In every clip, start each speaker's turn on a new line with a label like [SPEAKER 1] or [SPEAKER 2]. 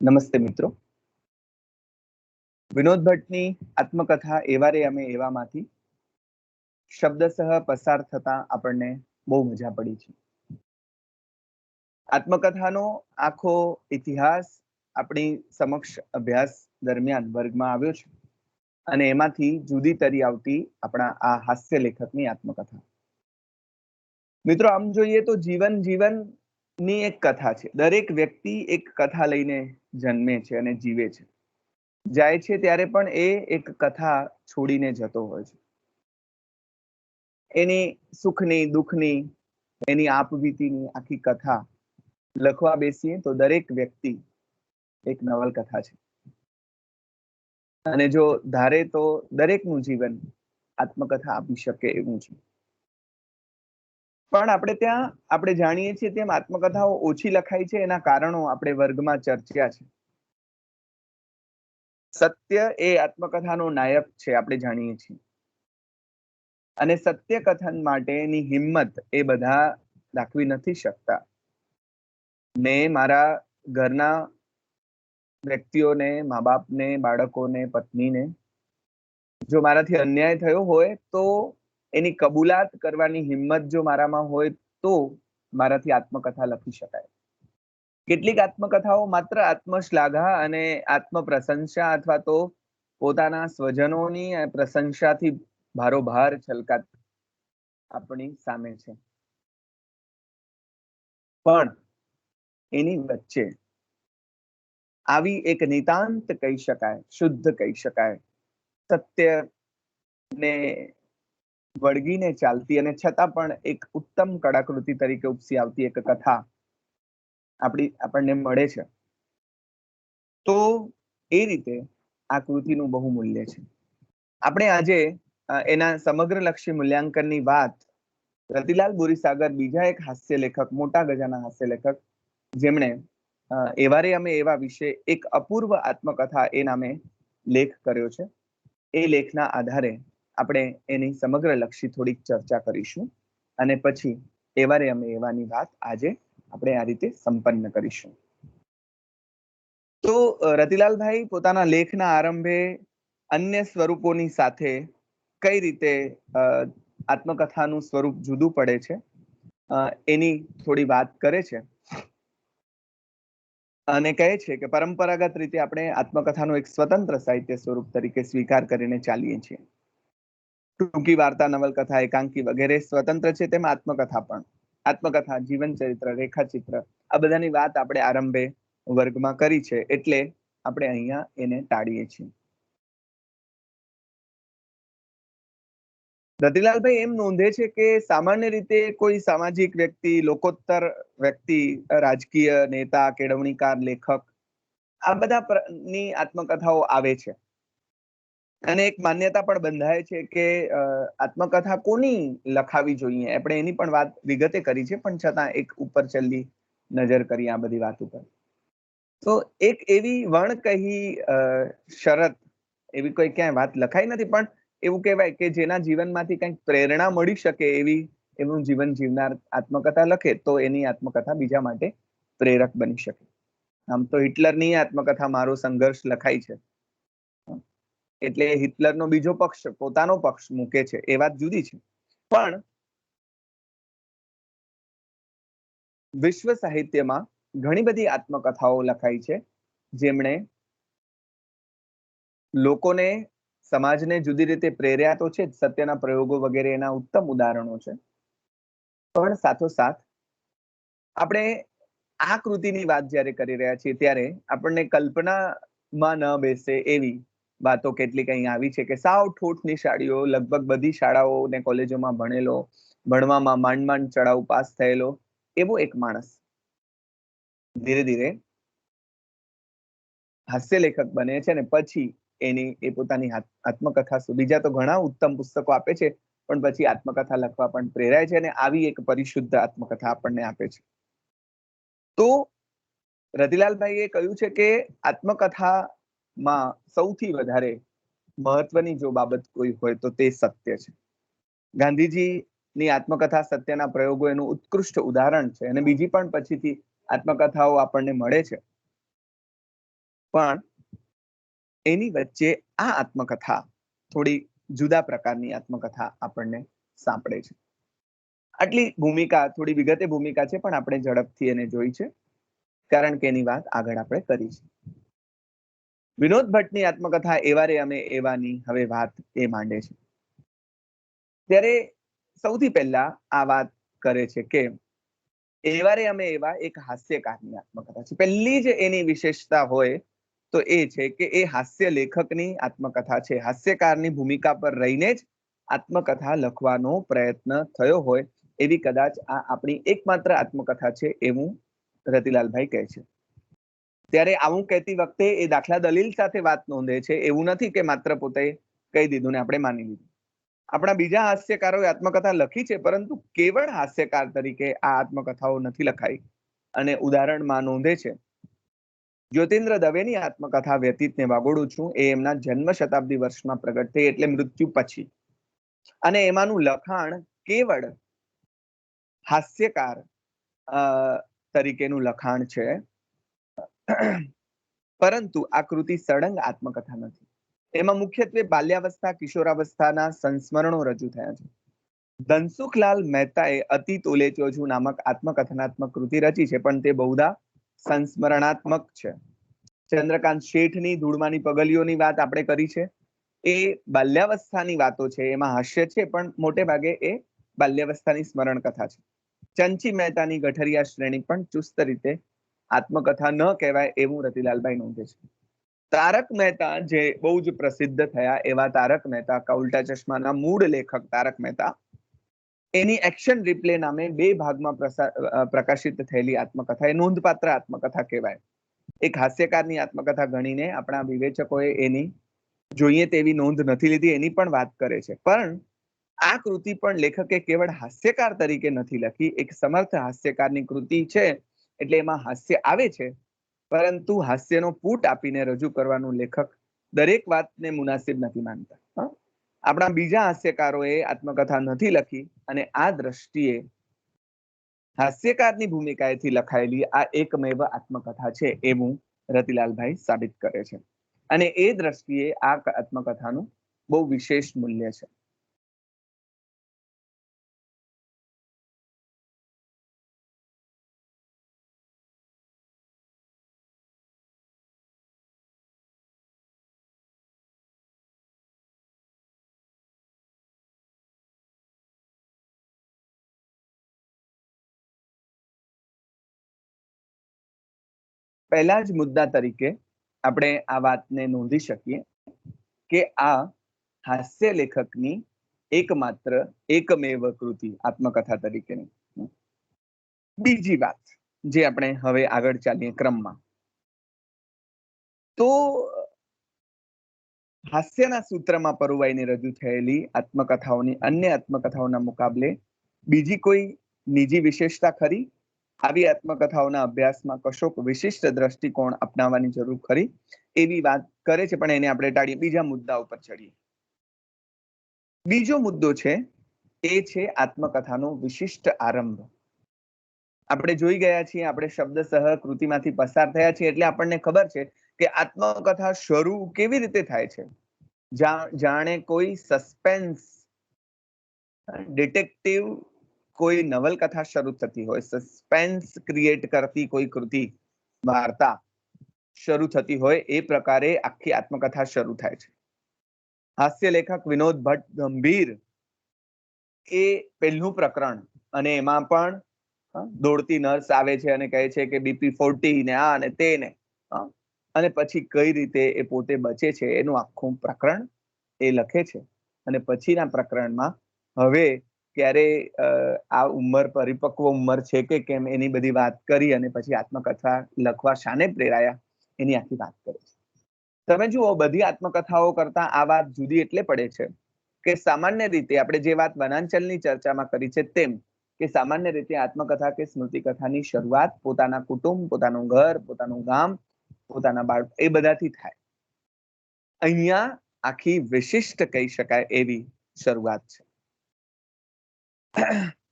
[SPEAKER 1] નમસ્તે મિત્રો. વિનોદ ભટ્ટની આત્મકથા એવા રે અમે એવામાંથી શબ્દસહ પસાર થતા આપણને બહુ મજા પડી છે. આત્મકથાનો આખો ઇતિહાસ આપણી સમક્ષ અભ્યાસ દરમિયાન વર્ગમાં આવ્યો છે અને એમાંથી જુદી તરી આવતી આપણા આ હાસ્ય લેખકની આત્મકથા. મિત્રો, આમ જોઈએ તો જીવનની એક કથા છે. દરેક વ્યક્તિ એક કથા લઈને જન્મે છે અને જીવે છે. જાય છે ત્યારે પણ એ એક કથા છોડીને જતો હોય છે. એની સુખની, દુઃખની, એની આપવીતીની આખી કથા લખવા બેસીએ તો દરેક વ્યક્તિ એક નવલકથા છે. અને જો ધારે તો દરેકનું જીવન આત્મકથા આપી શકે એવું છે. પણ આપણે જાણીએ છીએ તેમ આત્મકથાઓ ઓછી લખાય છે. એના કારણો આપણે વર્ગમાં ચર્ચ્યા છે. સત્ય એ આત્મકથાનો નાયક છે, આપણે જાણીએ છીએ. અને સત્ય કથન માટેની હિંમત એ બધા દાખવી નથી શકતા. મેં મારા ઘરના વ્યક્તિઓને, મા બાપને, બાળકોને, પત્નીને જો મારાથી અન્યાય થયો હોય તો એની કબૂલાત કરવાની હિંમત જો મારામાં હોય તો મારાથી આત્મકથા લખી શકાય. કેટલીક આત્મકથાઓ માત્ર આત્મશ્લાઘા અને આત્મપ્રશંસા અથવા તો પોતાના સ્વજનોની પ્રશંસાથી ભારોભાર છલકાત આપણી સામે છે. પણ એની વચ્ચે આવી એક નિતાંત કહી શકાય, શુદ્ધ કહી શકાય, સત્યને વળગીને ચાલતી અને છતાં પણ એક ઉત્તમ કળાકૃતિ તરીકે ઉપસી આવતી એક કથા આપણને મળે છે. તો એ રીતે આ કૃતિનું બહુ મૂલ્ય છે. આપણે આજે એના સમગ્રલક્ષી મૂલ્યાંકનની વાત રતિલાલ બોરીસાગર, બીજા એક હાસ્ય લેખક, મોટા ગજાના હાસ્ય લેખક, જેમણે એવા રે અમે એવા વિશે એક અપૂર્વ આત્મકથા એ નામે લેખ કર્યો છે. એ લેખના આધારે આપણે એની સમગ્રલક્ષી થોડીક ચર્ચા કરીશું અને પછી એવા રે અમે એવાની વાત આજે આપણે આ રીતે સંપન્ન કરીશું. તો રતિલાલભાઈ પોતાના લેખના આરંભે અન્ય સ્વરૂપોની સાથે કઈ રીતે આત્મકથાનું સ્વરૂપ જુદું પડે છે એની થોડી વાત કરે છે અને કહે છે કે પરંપરાગત રીતે આપણે આત્મકથાનું એક સ્વતંત્ર સાહિત્ય સ્વરૂપ તરીકે સ્વીકાર કરીને ચાલીએ છીએ. ટૂંકી વાર્તા, નવલકથા, એકાંકી વગેરે સ્વતંત્ર છે, તેમ આત્મકથા પણ. આત્મકથા, જીવન ચરિત્ર, રેખાચિત્ર, આ બધાની વાત આપણે આરંભે વર્ગમાં કરી છે, એટલે આપણે અહીંયા એને ટાળીએ છીએ. રતિલાલભાઈ એમ નોંધે છે કે સામાન્ય રીતે કોઈ સામાજિક વ્યક્તિ, લોકોત્તર વ્યક્તિ, રાજકીય નેતા, કેળવણીકાર, લેખક, આ બધાની આત્મકથાઓ આવે છે. અને એક માન્યતા પણ બંધાય છે કે આત્મકથા કોની લખાવી જોઈએ. આપણે એની પણ વાત વિગતે કરી છે, પણ છતાં એક ઉપર છેલ્લી નજર કરી આ બધી વાત ઉપર. તો એક એવી વણકહી શરત, એવી કોઈ ક્યાંય વાત લખાઈ નથી, પણ એવું કહેવાય કે જેના જીવનમાંથી કંઈક પ્રેરણા મળી શકે એવું જીવન જીવનાર આત્મકથા લખે તો એની આત્મકથા બીજા માટે પ્રેરક બની શકે. આમ તો હિટલરની આત્મકથા મારો સંઘર્ષ લખાઈ છે, એટલે હિટલરનો બીજો પક્ષ, પોતાનો પક્ષ મૂકે છે, એ વાત જુદી છે. પણ વિશ્વ સાહિત્યમાં ઘણી બધી આત્મકથાઓ લખાઈ છે, જેમણે લોકોને, સમાજને જુદી રીતે પ્રેર્યા તો છે જ. સત્યના પ્રયોગો વગેરે એના ઉત્તમ ઉદાહરણો છે. પણ સાથોસાથ આપણે આ કૃતિની વાત જ્યારે કરી રહ્યા છીએ ત્યારે આપણને કલ્પનામાં ન બેસે એવી વાતો કેટલીક અહીં આવી છે કે સાવ ઠોઠ નિશાળીઓ, લગભગ બધી શાળાઓ ને કોલેજોમાં ભણેલો, ભણવામાં માંડ ચડાવ પાસ થયેલો એવો એક માણસ ધીરે ધીરે હાસ્ય લેખક બને છે અને પછી એ પોતાની આત્મકથા, બીજા તો ઘણા ઉત્તમ પુસ્તકો આપે છે, પણ પછી આત્મકથા લખવા પણ પ્રેરાય છે અને આવી એક પરિશુદ્ધ આત્મકથા આપણને આપે છે. તો રતિલાલભાઈએ કહ્યું છે કે આત્મકથામાં સૌથી વધારે મહત્વની જો બાબત કોઈ હોય તો તે સત્ય છે. ગાંધીજી ની આત્મકથા સત્યના પ્રયોગો એનું ઉત્કૃષ્ટ ઉદાહરણ છે, અને બીજી પણ પછીથી આત્મકથાઓ આપણને મળે છે. પણ એની વચ્ચે આ આત્મકથા થોડી જુદા પ્રકારની આત્મકથા આપણને સાંપડે છે. આટલી ભૂમિકા, થોડી વિગતે ભૂમિકા છે, પણ આપણે ઝડપથી એને જોઈ છે, કારણ કે એની વાત આગળ આપણે કરી છે. વિનોદ ભટ્ટની આત્મકથા એવા રે અમે એવાની હવે વાત એ માંડે છે. ત્યારે સૌથી પહેલા આ વાત કરે છે કે એવા રે અમે એવા એક હાસ્યકારની આત્મકથા છે. પહેલી જ એની વિશેષતા હોય તો એ છે કે એ હાસ્ય લેખકની આત્મકથા છે. હાસ્યકારની ભૂમિકા પર રહીને જ આત્મકથા લખવાનો પ્રયત્ન થયો હોય એવી કદાચ આ આપણી એકમાત્ર આત્મકથા છે એવું રતિલાલભાઈ કહે છે. ત્યારે આવું કહેતી વખતે એ દાખલા દલીલ સાથે વાત નોંધે છે. એવું નથી કે માત્ર પોતે કહી દીધું ને આપણે માની લીધું. આપણા બીજા હાસ્યકારોએ આત્મકથા લખી છે, પરંતુ કેવળ હાસ્યકાર તરીકે આ આત્મકથાઓ નથી લખાઈ, અને ઉદાહરણમાં નોંધે છે જ્યોતિન્દ્ર દવેની આત્મકથા વ્યતીતને વાગોડું છું એ એમના જન્મ શતાબ્દી વર્ષમાં પ્રગટ થઈ, એટલે મૃત્યુ પછી, અને એમાંનું લખાણ કેવળ હાસ્યકાર તરીકેનું લખાણ છે, પરંતુ આ કૃતિ સળંગ આત્મકથા નથી. એમાં મુખ્યત્વે બાલ્યાવસ્થા, કિશોરાવસ્થાના સંસ્મરણો રજૂ થયા છે. ધનસુખલાલ મહેતાએ અતીત ઉલેચ્યો નામક આત્મકથનાત્મક કૃતિ રચી છે, પણ તે બહુધા સંસ્મરણાત્મક છે. ચંદ્રકાંત શેઠની ધૂળમાની પગલીઓની વાત આપણે કરી છે. એ બાલ્યાવસ્થાની વાતો છે, એમાં હાસ્ય છે, પણ મોટે ભાગે એ બાલ્યાવસ્થાની સ્મરણ કથા છે. ચંચી મહેતાની ગઠરિયા શ્રેણી પણ ચુસ્ત રીતે આત્મકથા ન કહેવાય એવું રતિલાલભાઈ નોંધે છે. તારક મહેતા, જે બહુ જ પ્રસિદ્ધ થયા એવા તારક મહેતા, કા ઉલ્ટા ચશ્માના મૂળ લેખક Tarak Mehta, any action replay નામે 2 ભાગમાં પ્રકાશિત થયેલી આત્મકથા એ નોંધપાત્ર આત્મકથા કહેવાય. એક હાસ્યકારની આત્મકથા ગણીને આપણા વિવેચકોએ એની જોઈએ તેવી નોંધ નથી લીધી, એની પણ વાત કરે છે. પણ આ કૃતિ પણ લેખકે કેવળ હાસ્યકાર તરીકે નથી લખી. એક સમર્થ હાસ્યકારની કૃતિ છે, એટલે એમાં હાસ્ય આવે છે, પરંતુ હાસ્યનો પૂટ આપીને રજૂ કરવાનું લેખક દરેક વાતને મુનાસિબ નથી માનતા. આપણા બીજા હાસ્યકારોએ આત્મકથા નથી લખી, અને આ દ્રષ્ટિએ હાસ્યકારની ભૂમિકાએથી લખાયેલી આ એકમેવ આત્મકથા છે એવું રતિલાલભાઈ સાબિત કરે છે. અને એ દ્રષ્ટિએ આ આત્મકથાનું બહુ વિશેષ મૂલ્ય છે. પહેલા જ મુદ્દા તરીકે આપણે આ વાતને નોંધી શકીએ કે આ હાસ્ય લેખકની એકમાત્ર એકમેવ કૃતિ આત્મકથા તરીકેની. બીજી વાત, જે આપણે હવે આગળ ચાલીએ ક્રમમાં, તો હાસ્યના સૂત્રમાં પરોવાઈને રજૂ થયેલી આત્મકથાઓની અન્ય આત્મકથાઓના મુકાબલે બીજી કોઈ નિજી વિશેષતા ખરી? આવી આત્મકથાઓના અભ્યાસમાં કશોક વિશિષ્ટ દ્રષ્ટિકોણ અપનાવવાની જરૂર ખરી? એવી વાત કરે છે, પણ એને આપણે ટાળીએ. બીજા મુદ્દા ઉપર ચડીએ. બીજો મુદ્દો છે એ છે આત્મકથાનો વિશિષ્ટ આરંભ. આપણે જોઈ ગયા છીએ, આપણે શબ્દસહ કૃતિમાંથી પસાર થયા છીએ, એટલે આપણને ખબર છે કે આત્મકથા શરૂ કેવી રીતે થાય છે. જાણે કોઈ સસ્પેન્સ ડિટેક્ટિવ કોઈ નવલકથા શરૂ થતી હોય, સસ્પેન્સ ક્રિએટ કરતી કોઈ કૃતિ, વાર્તા શરૂ થતી હોય, એ પ્રકારે આખી આત્મકથા શરૂ થાય છે. હાસ્ય લેખક વિનોદ ભટ્ટ ગંભીર એ પહેલું પ્રકરણ, અને એમાં પણ દોડતી નર્સ આવે છે અને કહે છે કે BP 40 ને આ ને તે ને, અને પછી કઈ રીતે એ પોતે બચે છે એનું આખું પ્રકરણ એ લખે છે. અને પછીના પ્રકરણમાં હવે ક્યારે આ ઉંમર પરિપક્વ ઉંમર છે કે કેમ એની બધી વાત કરી, અને પછી આત્મકથા લખવા શાને પ્રેરાયા એની આખી વાત કરે છે. તમે જુઓ, બધી આત્મકથાઓ કરતા આ વાત જુદી એટલે પડે છે કે સામાન્ય રીતે આપણે જે વાત વનાંચલની ચર્ચામાં કરી છે તેમ, કે સામાન્ય રીતે આત્મકથા કે સ્મૃતિ કથાની શરૂઆત પોતાના કુટુંબ, પોતાનું ઘર, પોતાનું ગામ, પોતાના બાળકો એ બધાથી થાય. અહીંયા આખી વિશિષ્ટ કહી શકાય એવી શરૂઆત છે.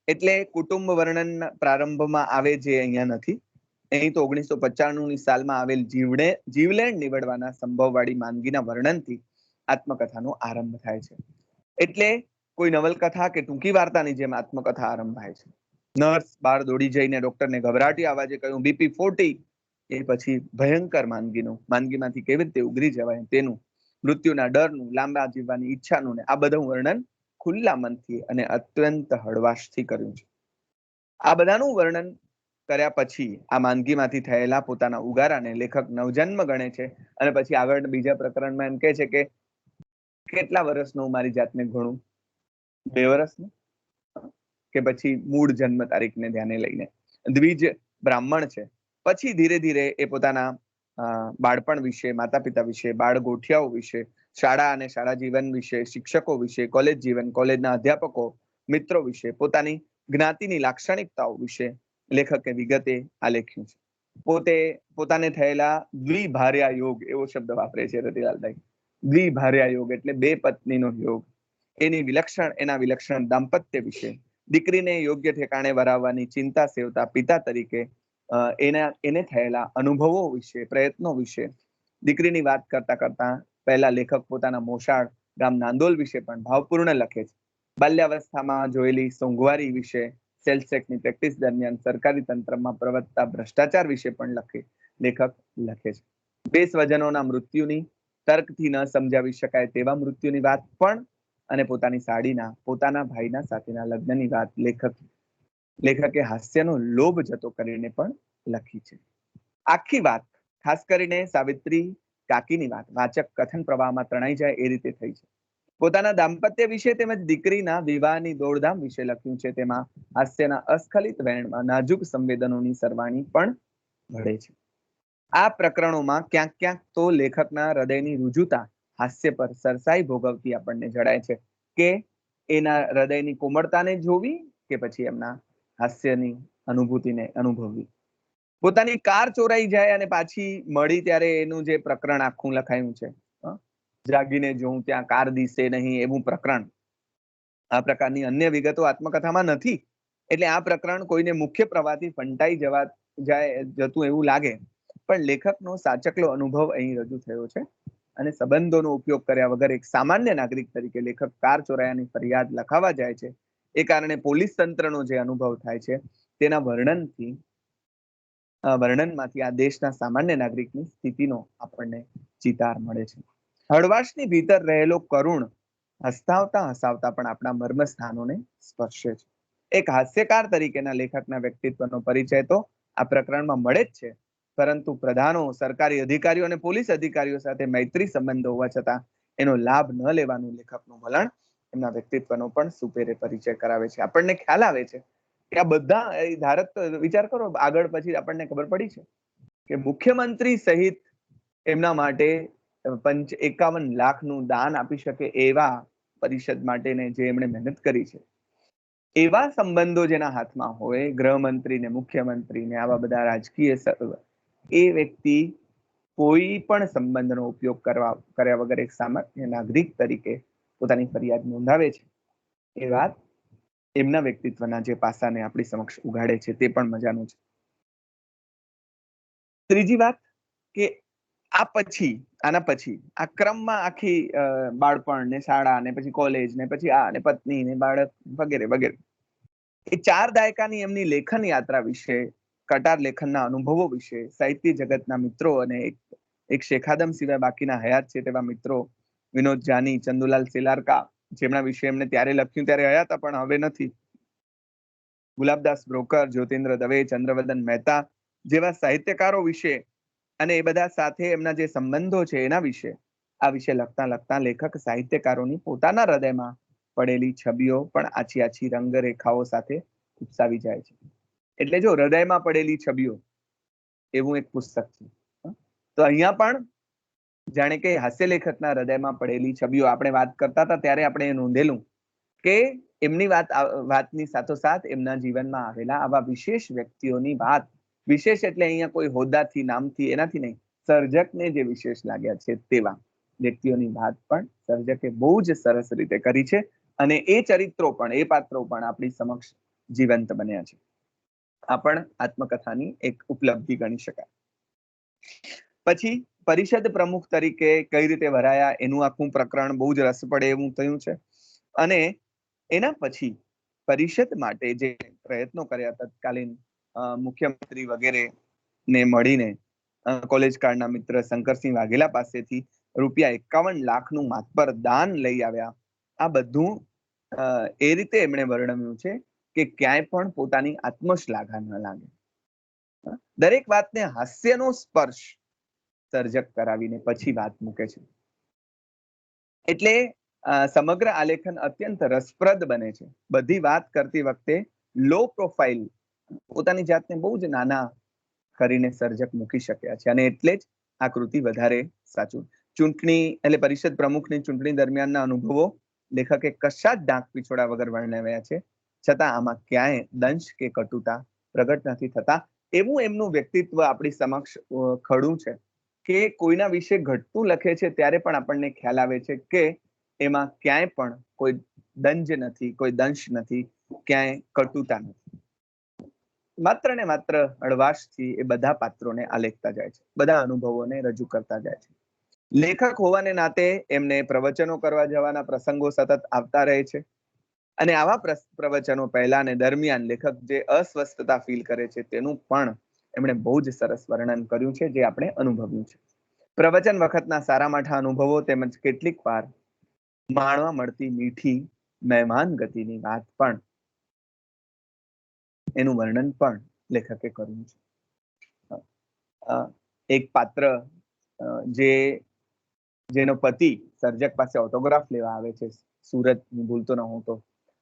[SPEAKER 1] એટલે કુટુંબ વર્ણન પ્રારંભમાં આવે જે અહીંયા નથી. અહીં તો 1995ની સાલમાં આવેલ જીવલેણ નીવડવાના સંભવવાળી માંદગીના વર્ણનથી આત્મકથાનો આરંભ થાય છે. એટલે કોઈ નવલકથા કે ટૂંકી વાર્તાની જેમ આત્મકથા આરંભ થાય છે. નર્સ બહાર દોડી જઈને ડોક્ટરને ગભરાટી અવાજે કહ્યું બીપી 40. એ પછી ભયંકર માંદગીમાંથી કેવી રીતે ઉગરી જવાય તેનું, મૃત્યુના ડરનું, લાંબા જીવવાની ઈચ્છાનું ને આ બધું વર્ણન ખુલ્લા મનથી અને અત્યંત હળવાશથી કર્યું છે. આ બધાનું વર્ણન કર્યા પછી આ માંદગીમાંથી થયેલા પોતાના ઉગારાને લેખક નવજન્મ ગણે છે અને પછી આગળ બીજા પ્રકરણમાં એમ કહે છે કે કેટલા વર્ષનો હું મારી જાતને ગણું, 2 વર્ષનો કે પછી મૂળ જન્મ તારીખને ધ્યાને લઈને. દ્વિજ બ્રાહ્મણ છે. પછી ધીરે ધીરે એ પોતાના બાળપણ વિશે, માતા પિતા વિશે, બાળ ગોઠિયાઓ વિશે, શાળા અને શાળા જીવન વિશે, શિક્ષકો વિશે, કોલેજ જીવન, કોલેજના અધ્યાપકો, મિત્રો વિશે, પોતાની જ્ઞાતિની લાક્ષણિકતાઓ વિશે લેખકે વિગતે આલેખ્યું છે. પોતાને થયેલા દ્વિભાર્યા યોગ એવો શબ્દ વાપરે છે રતિલાલભાઈ. દ્વિભાર્યા યોગ એટલે 2 પત્નીનો યોગ. એના વિલક્ષણ દાંપત્ય વિશે, દીકરીને યોગ્ય ઠેકાણે વરાવવાની ચિંતા સેવતા પિતા તરીકે એને થયેલા અનુભવો વિશે, પ્રયત્નો વિશે દીકરીની વાત કરતા કરતા પહેલા લેખક પોતાના મોસાળ ગામ નાંદોલ વિશે પણ ભાવપૂર્ણ લખે છે. બાલ્યાવસ્થામાં જોયેલી સોંઘવારી વિશે, સેલ્સેક્સની પ્રેક્ટિસ દરમિયાન સરકારી તંત્રમાં પ્રવર્તતા ભ્રષ્ટાચાર વિશે પણ લેખક લખે છે. 2 સ્વજનોના મૃત્યુની, તર્કથી ન સમજાવી શકાય તેવા મૃત્યુની વાત પણ અને પોતાની સાડીના, પોતાના ભાઈના સાથેના લગ્નની વાત લેખકે હાસ્યનો લોભ જતો કરીને પણ લખી છે. આખી વાત ખાસ કરીને સાવિત્રી કાકીની વાત વાચક કથન પ્રવાહમાં તણાઈ જાય એ રીતે થઈ છે. પોતાના દાંપત્ય વિશે તેમજ દીકરીના વિવાહની દોડધામ વિશે લખ્યું છે. તેમાં હાસ્યના અસ્ખલિત વેણમાં નાજુક સંવેદનોની સરવાણી પણ ઘડે છે. આ પ્રકરણોમાં ક્યાંક ક્યાંક તો લેખકના હૃદયની રુજુતા હાસ્ય પર સરસાઈ ભોગવતી આપણને જણાય છે કે એના હૃદયની કોમળતાને જોવી કે પછી એમના હાસ્યની અનુભૂતિને અનુભવવી. પોતાની કાર ચોરાઈ જાય અને પાછી મળી ત્યારે એનું જે પ્રકરણ આખું લખાયું છે, જાગીને જોઉં ત્યાં કાર દિશે નહીં એવું પ્રકરણ. આ પ્રકારની અન્ય વિગતો આત્મકથામાં નથી. એટલે આ પ્રકરણ કોઈને મુખ્ય પ્રવાહથી ફંટાઈ જતું એવું લાગે, પણ લેખકનો સાચકલો અનુભવ અહીં રજૂ થયો છે અને સંબંધોનો ઉપયોગ કર્યા વગર એક સામાન્ય નાગરિક તરીકે લેખક કાર ચોરાયાની ફરિયાદ લખાવા જાય છે. એ કારણે પોલીસ તંત્રનો જે અનુભવ થાય છે તેના વર્ણનમાંથી આ દેશના સામાન્ય નાગરિકની સ્થિતિનો આપણને ચિતાર મળે છે. હળવાશની ભીતર રહેલો કરુણ હસાવતા પણ આપણા મર્મ સ્થાનોને સ્પર્શે છે. એક હાસ્યકાર તરીકેના લેખકના વ્યક્તિત્વનો પરિચય તો આ પ્રકરણમાં મળે જ છે, પરંતુ પ્રધાનો, સરકારી અધિકારીઓ અને પોલીસ અધિકારીઓ સાથે મૈત્રી સંબંધો હોવા છતાં એનો લાભ ન લેવાનું લેખકનું વલણ એમના વ્યક્તિત્વનો પણ સુપેરે પરિચય કરાવે છે. આપણને ખ્યાલ આવે છે કે આ બધા વિચાર કરો, આગળ પછી આપણને ખબર પડી છે કે મુખ્યમંત્રી સહિત એમના માટે 51 લાખનું દાન આપી શકે એવા પરિષદ માટેને જે એમણે મહેનત કરી છે, એવા સંબંધો જેના હાથમાં હોય, ગૃહમંત્રી ને મુખ્યમંત્રી ને આવા બધા રાજકીય, એ વ્યક્તિ કોઈ પણ સંબંધનો ઉપયોગ કર્યા વગર એક સામાન્ય નાગરિક તરીકે પોતાની ફરિયાદ નોંધાવે છે. એ વાત એમના વ્યક્તિત્વના જે પાસાને આપણી સમક્ષ ઉગાડે છે તે પણ મજાનું છે. ત્રીજી વાત કે આના પછી આ ક્રમમાં આખી બાળપણ ને શાળા ને પછી કોલેજ ને પછી આ ને પત્ની ને બાળક વગેરે વગેરે, એ 4 દાયકાની એમની લેખન યાત્રા વિશે, કટાર લેખનના અનુભવો વિશે, સાહિત્ય જગતના મિત્રો અને એક શેખાદમ સિવાય બાકીના હયાત છે તેવા મિત્રો, વિનોદ જાની, ચંદુલાલ સેલારકા, જેમના વિશે એમને ત્યારે લખ્યું ત્યારે હયાત હતા પણ હવે નથી, ગુલાબદાસ બ્રોકર, જ્યોતિન્દ્ર દવે, ચંદ્રવદન મહેતા જેવા સાહિત્યકારો વિશે અને એ બધા સાથે એમના જે સંબંધો છે એના વિશે, આ વિશે લખતા લેખક સાહિત્યકારોની પોતાના હૃદયમાં પડેલી છબીઓ પણ આછી રંગરેખાઓ સાથે ઉપસાવી જાય છે. એટલે જો હૃદયમાં પડેલી છબીઓ એવું એક પુસ્તક છે. તો અહીંયા પણ જાણે કે હાસ્ય લેખકના હૃદયમાં પડેલી છબીઓ આપણે વાત કરતા હતા ત્યારે આપણે નોંધેલું કે એમની વાતની સાથોસાથ એમના જીવનમાં આવેલા આવા વિશેષ વ્યક્તિઓની વાત, વિશેષ એટલે અહીંયા કોઈ હોદ્દાથી, નામથી, એનાથી નહીં, સર્જકને જે વિશેષ લાગ્યા છે તેવા વ્યક્તિઓની વાત પણ સર્જકે બહુ જ સરસ રીતે કરી છે અને એ ચરિત્રો પણ, એ પાત્રો પણ આપણી સમક્ષ જીવંત બન્યા છે. આ પણ આત્મકથાની એક ઉપલબ્ધિ ગણી શકાય. પછી પરિષદ પ્રમુખ તરીકે કઈ રીતે વરાયા એનું આખું પ્રકરણ બહુ જ રસપડે એવું થયું છે. અને એના પછી પરિષદ માટે જે પ્રયત્નો કર્યા તત્કાલીન મુખ્યમંત્રી વગેરે ને મળીને કોલેજ કાળના મિત્ર શંકરસિંહ વાઘેલા પાસેથી ₹51 લાખનું માતબર દાન લઈ આવ્યા. આ બધું એ રીતે એમણે વર્ણવ્યું છે કે ક્યાંય પણ પોતાની આત્મશ્લાઘા ન લાગે. દરેક વાતને હાસ્યનો સ્પર્શ સર્જક કરાવીને પછી વાત મૂકે છે. એટલે સમગ્ર આલેખન અત્યંત રસપ્રદ બને છે. બધી વાત કરતી વખતે લો પ્રોફાઇલ, પોતાની જાતને બહુ જ નાના કરીને સર્જક મૂકી શક્યા છે. અને એટલે જ આ કૃતિ વધારે સાચું. ચૂંટણી એટલે પરિષદ પ્રમુખની ચૂંટણી દરમિયાનના અનુભવો લેખકે કશા જ ડાંક પીછોડા વગર વર્ણવ્યા છે. છતાં આમાં ક્યાંય દંશ કે કટુતા પ્રગટ નથી થતા. એવું એમનું વ્યક્તિત્વ આપણી સમક્ષ ખડું છે કે કોઈના વિશે ઘટતું લખે છે ત્યારે પણ આપણને ખ્યાલ આવે છે કે એમાં ક્યાંય પણ કોઈ દંજ નથી, કોઈ દંશ નથી, ક્યાંય કટુતા નથી. માત્ર ને માત્ર હળવાશથી એ બધા પાત્રોને આલેખતા જાય છે, બધા અનુભવોને રજૂ કરતા જાય છે. લેખક હોવાને નાતે એમને પ્રવચનો કરવા જવાના પ્રસંગો સતત આવતા રહે છે. અને આવા પ્રવચનો પહેલા અને દરમિયાન લેખક જે અસ્વસ્થતા ફીલ કરે છે તેનું પણ એમણે બહુ જ સરસ વર્ણન કર્યું છે, જે આપણે અનુભવ્યું છે. પ્રવચન વખતના સારા માઠા અનુભવો તેમજ કેટલીક વાર માણવા મળતી મીઠી મહેમાન ગતિની વાત પણ, એનું વર્ણન પણ લેખકે કર્યું છે. એક પાત્ર જેનો પતિ સર્જક પાસે ઓટોગ્રાફ લેવા આવે છે, સુરત ભૂલતો ન હું તો,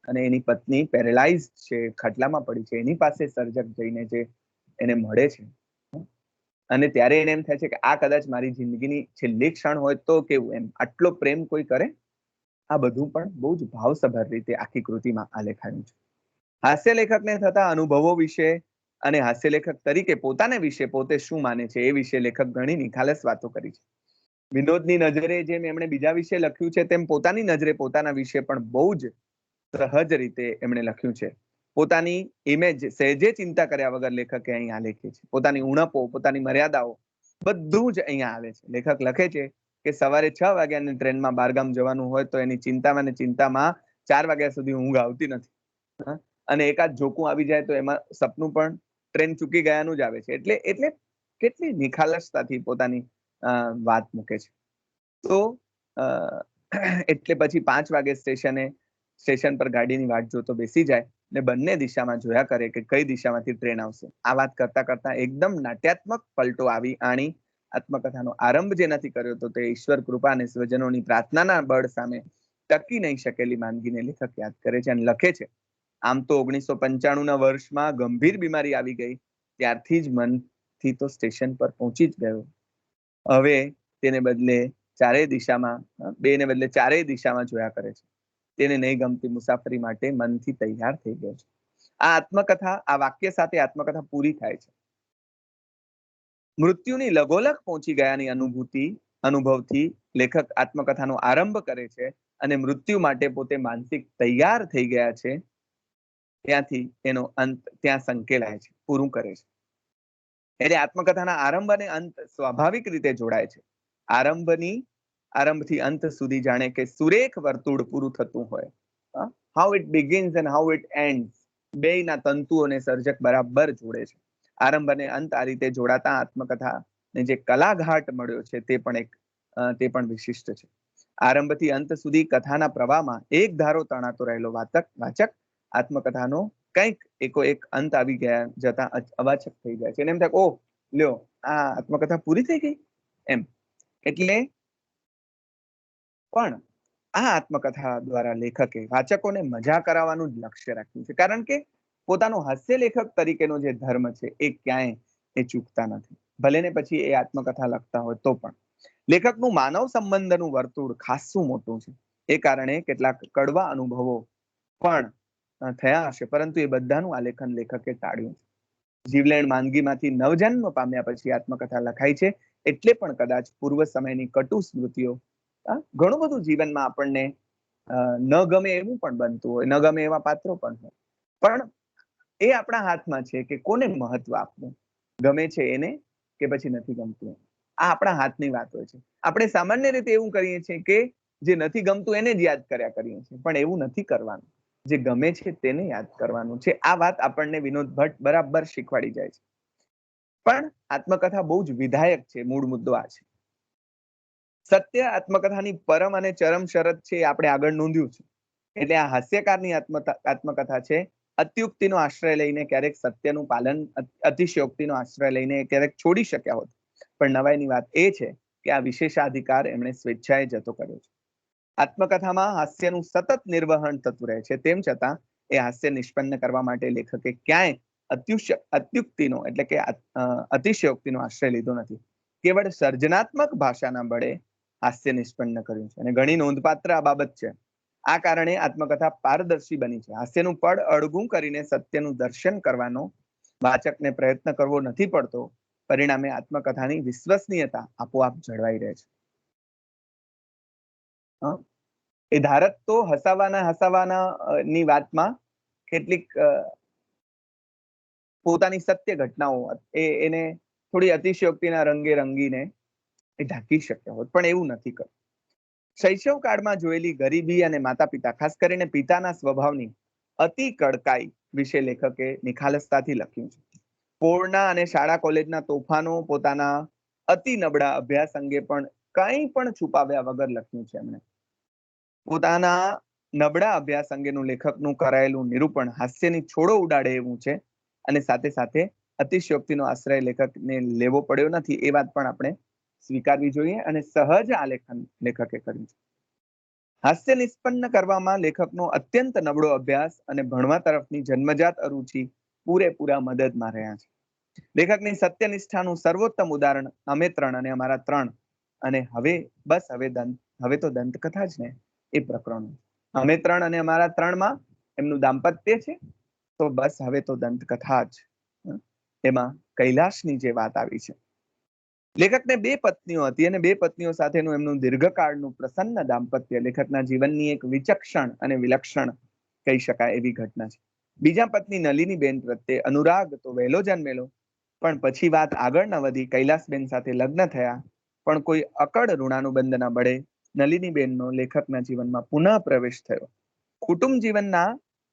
[SPEAKER 1] અને એની પત્ની પેરેલાઇઝ છે, ખાટલામાં પડી છે, એની પાસે સર્જક જઈને જે એને મળે છે અને ત્યારે એને એમ થાય છે કે આ કદાચ મારી જિંદગીની છેલ્લી ક્ષણ હોય તો કેવું, એમ આટલો પ્રેમ કોઈ કરે. આ બધું પણ બહુ જ ભાવસભર રીતે આખી કૃતિમાં આલેખાયું છે. હાસ્ય લેખકને થતા અનુભવો વિશે અને હાસ્ય લેખક તરીકે પોતાને વિશે પોતે શું માને છે એ વિશે લેખક ઘણી નિખાલસ વાતો કરી છે. વિનોદની નજરે જેમ એમણે બીજા વિશે લખ્યું છે તેમ પોતાની નજરે પોતાના વિશે પણ બહુ જ સહજ રીતે એમણે લખ્યું છે. પોતાની ઇમેજ સહેજે ચિંતા કર્યા વગર લેખકે અહીંયા આલેખી છે. પોતાની ઉણપો, પોતાની મર્યાદાઓ બધું જ અહીંયા આવે છે. લેખક લખે છે કે સવારે 6 વાગ્યાની ટ્રેનમાં બારગામ જવાનું હોય તો એની ચિંતામાં 4 વાગ્યા સુધી ઊંઘ આવતી નથી. અને એકાદ જોકું આવી જાય તો એમાં સપનું પણ ટ્રેન ચૂકી ગયાનું જ આવે છે. એટલે કેટલી નિખાલસતાથી પોતાની વાત મૂકે છે. તો એટલે પછી 5 વાગે સ્ટેશન પર ગાડીની વાટ જોતો બેસી જાય ને બંને દિશામાં જોયા કરે કે કઈ દિશામાંથી ટ્રેન આવશે. આ વાત કરતા કરતા એકદમ નાટ્યાત્મક પલટો આણી આત્મકથાનો આરંભ જેનાથી કર્યો હતો તે ઈશ્વર કૃપા અને સ્વજનોની પ્રાર્થનાના બળ સામે ટકી નહીં શકેલી માંદગીને લેખક યાદ કરે છે અને લખે છે, આમ તો 1995ના વર્ષમાં ગંભીર બીમારી આવી ગઈ, ત્યારથી જ મનથી તો સ્ટેશન પર પહોંચી જ ગયો. હવે તેને બદલે ચારેય દિશામાં જોયા કરે છે. તેને નહીં ગમતી મુસાફરી માટે મનથી તૈયાર થઈ ગયો છે. આ વાક્ય સાથે આત્મકથા પૂરી થાય છે. મૃત્યુની લગોલગ પહોંચી ગયાની અનુભવથી લેખક આત્મકથાનો આરંભ કરે છે અને મૃત્યુ માટે પોતે માનસિક તૈયાર થઈ ગયા છે ત્યાંથી એનો અંત ત્યાં સંકેલાય છે, પૂરું કરે છે. એટલે આત્મકથાના આરંભ અને અંત સ્વાભાવિક રીતે જોડાય છે. આરંભથી અંત સુધી જાણે કે સુરેખ વર્તુળ પૂરું થતું હોય. How it begins and how it ends, બેયના તંતુઓને સર્જક બરાબર જોડે છે. આરંભ અને અંત આ રીતે જોડાતા આત્મકથાને જે કલાઘાટ મળ્યો છે તે પણ વિશિષ્ટ છે. આરંભથી અંત સુધી કથાના પ્રવાહમાં એક ધારો તણાતો રહેલો વાચક આત્મકથાનો કંઈક એક અંત આવી જતા અવાચક થઈ જાય છે. એને એમ થાય, ઓહ લ્યો આ આત્મકથા પૂરી થઈ ગઈ એમ. એટલે પણ આ આત્મકથા દ્વારા લેખકે વાચકોને મજા કરાવવાનું જ લક્ષ્ય રાખ્યું છે. કારણ કે પોતાનો હાસ્ય લેખક તરીકેનો જે ધર્મ છે એ ક્યાંય એ ચૂકતા નથી, ભલે ને પછી એ આત્મકથા લખતા હોય તો પણ. લેખકનું માનવ સંબંધનું વર્તુળ ખાસું મોટું છે. એ કારણે કેટલાક કડવા અનુભવો પણ થયા હશે, પરંતુ એ બધાનું આલેખન લેખકે ટાળ્યું છે. જીવલેણ માંદગીમાંથી નવજન્મ પામ્યા પછી આત્મકથા લખાઈ છે, એટલે પણ કદાચ પૂર્વ સમયની કટુ સ્મૃતિઓ ઘણું બધું જીવનમાં આપણને ન ગમે એવું પણ બનતું હોય, ન ગમે એવા પાત્રો પણ હોય, પણ એ આપણા હાથમાં છે કે કોને મહત્વ આપવું, ગમે છે એને કે પછી નથી ગમતું. આ આપણા હાથની વાત હોય છે. આપણે સામાન્ય રીતે એવું કરીએ છીએ કે જે નથી ગમતું એને જ યાદ કર્યા કરીએ છીએ, પણ એવું નથી કરવાનું. જે ગમે છે તેને યાદ કરવાનું છે. આ વાત આપણને વિનોદ ભટ્ટ બરાબર શીખવાડી જાય છે. પણ આત્મકથા બહુ જ વિધાયક છે. મૂળ મુદ્દો આ છે. સત્ય આત્મકથાની પરમ અને ચરમ શરત છે, આપણે આગળ નોંધ્યું છે. એટલે આ હાસ્યકારની આત્મકથા છે. અત્યુક્તિનો આશ્રય લઈને ક્યારેક સત્યનું પાલન, અતિશયોક્તિનો આશ્રય લઈને ક્યારેક છોડી શક્યા હોત. પણ નવાઈની વાત એ છે કે આ વિશેષાધિકાર એમણે સ્વેચ્છાએ જતો કર્યો છે. આત્મકથામાં હાસ્યનું સતત નિર્વહન થતું રહે છે. તેમ છતાં એ હાસ્ય નિષ્પન્ન કરવા માટે લેખકે ક્યાંય અત્યુક્તિનો એટલે કે અતિશયોક્તિનો આશ્રય લીધો નથી. કેવળ સર્જનાત્મક ભાષાના બળે હાસ્ય નિષ્પન્ન કર્યું છે. અને ઘણી નોંધપાત્ર આ બાબત છે. આ કારણે આત્મકથા પારદર્શી બની છે. હાસ્યનું પડ અળગું કરીને સત્યનું દર્શન કરવાનો વાચકને પ્રયત્ન કરવો નથી પડતો. પરિણામે આત્મકથાની વિશ્વસનીયતા આપોઆપ જળવાઈ રહે છે. એ ધારક તો હસાવાના ની વાતમાં કેટલીક પોતાની સત્ય ઘટનાઓ એને થોડી અતિશયોક્તિના રંગે રંગીને એ ઢાંકી શક્યા હોત, પણ એવું નથી કર્યું. શૈશવ કાળમાં જોયેલી ગરીબી અને માતા પિતા, ખાસ કરીને પિતાના સ્વભાવની અતિ કડકાઈ વિશે લેખકે નિખાલસતાથી લખ્યું છે. પોળના અને શાળા કોલેજના તોફાનો, પોતાના અતિ નબળા અભ્યાસ અંગે પણ કંઈ પણ છુપાવ્યા વગર લખ્યું છે એમણે. પોતાના નબળા અભ્યાસ અંગેનું લેખકનું કરાયેલું નિરૂપણ હાસ્યની છોડો ઉડાડે એવું છે. અને સાથે સાથે અતિશયોક્તિનો આશ્રય લેખકને લેવો પડ્યો નથી, એ વાત પણ આપણે સ્વીકારવી જોઈએ. અને સહજ આલેખન લેખકે કર્યું છે. હાસ્ય નિષ્પન્ન કરવામાં લેખકનો અત્યંત નબળો અભ્યાસ અને ભણવા તરફની જન્મજાત અરુચિ પૂરેપૂરા મદદમાં રહ્યા છે. લેખકની સત્યનિષ્ઠાનું સર્વોત્તમ ઉદાહરણ અમે ત્રણ અને અમારા ત્રણ, અને હવે તો દંતકથા જ ને એ પ્રકરણ. અમે ત્રણ અને અમારા ત્રણમાં એમનું દાંપત્ય છે, તો બસ હવે તો દંતકથા જ. એમાં કૈલાશની જે વાત આવી છે. લેખકને બે પત્નીઓ હતી અને બે પત્નીઓ સાથેનું એમનું દીર્ઘકાળનું પ્રસન્ન દાંપત્ય લેખકના જીવનની એક વિચક્ષણ અને વિલક્ષણ કહી શકાય એવી ઘટના છે. બીજા પત્ની નલિનીબેન પ્રત્યે અનુરાગ તો વહેલો જન્મેલો, પણ પછી વાત આગળ ન વધી. કૈલાસબેન સાથે લગ્ન થયા, પણ કોઈ અકળ ઋણાનુબંધના બળે નલિનીબેનનો લેખકના જીવનમાં પુનઃ પ્રવેશ થયો. કુટુંબ જીવનના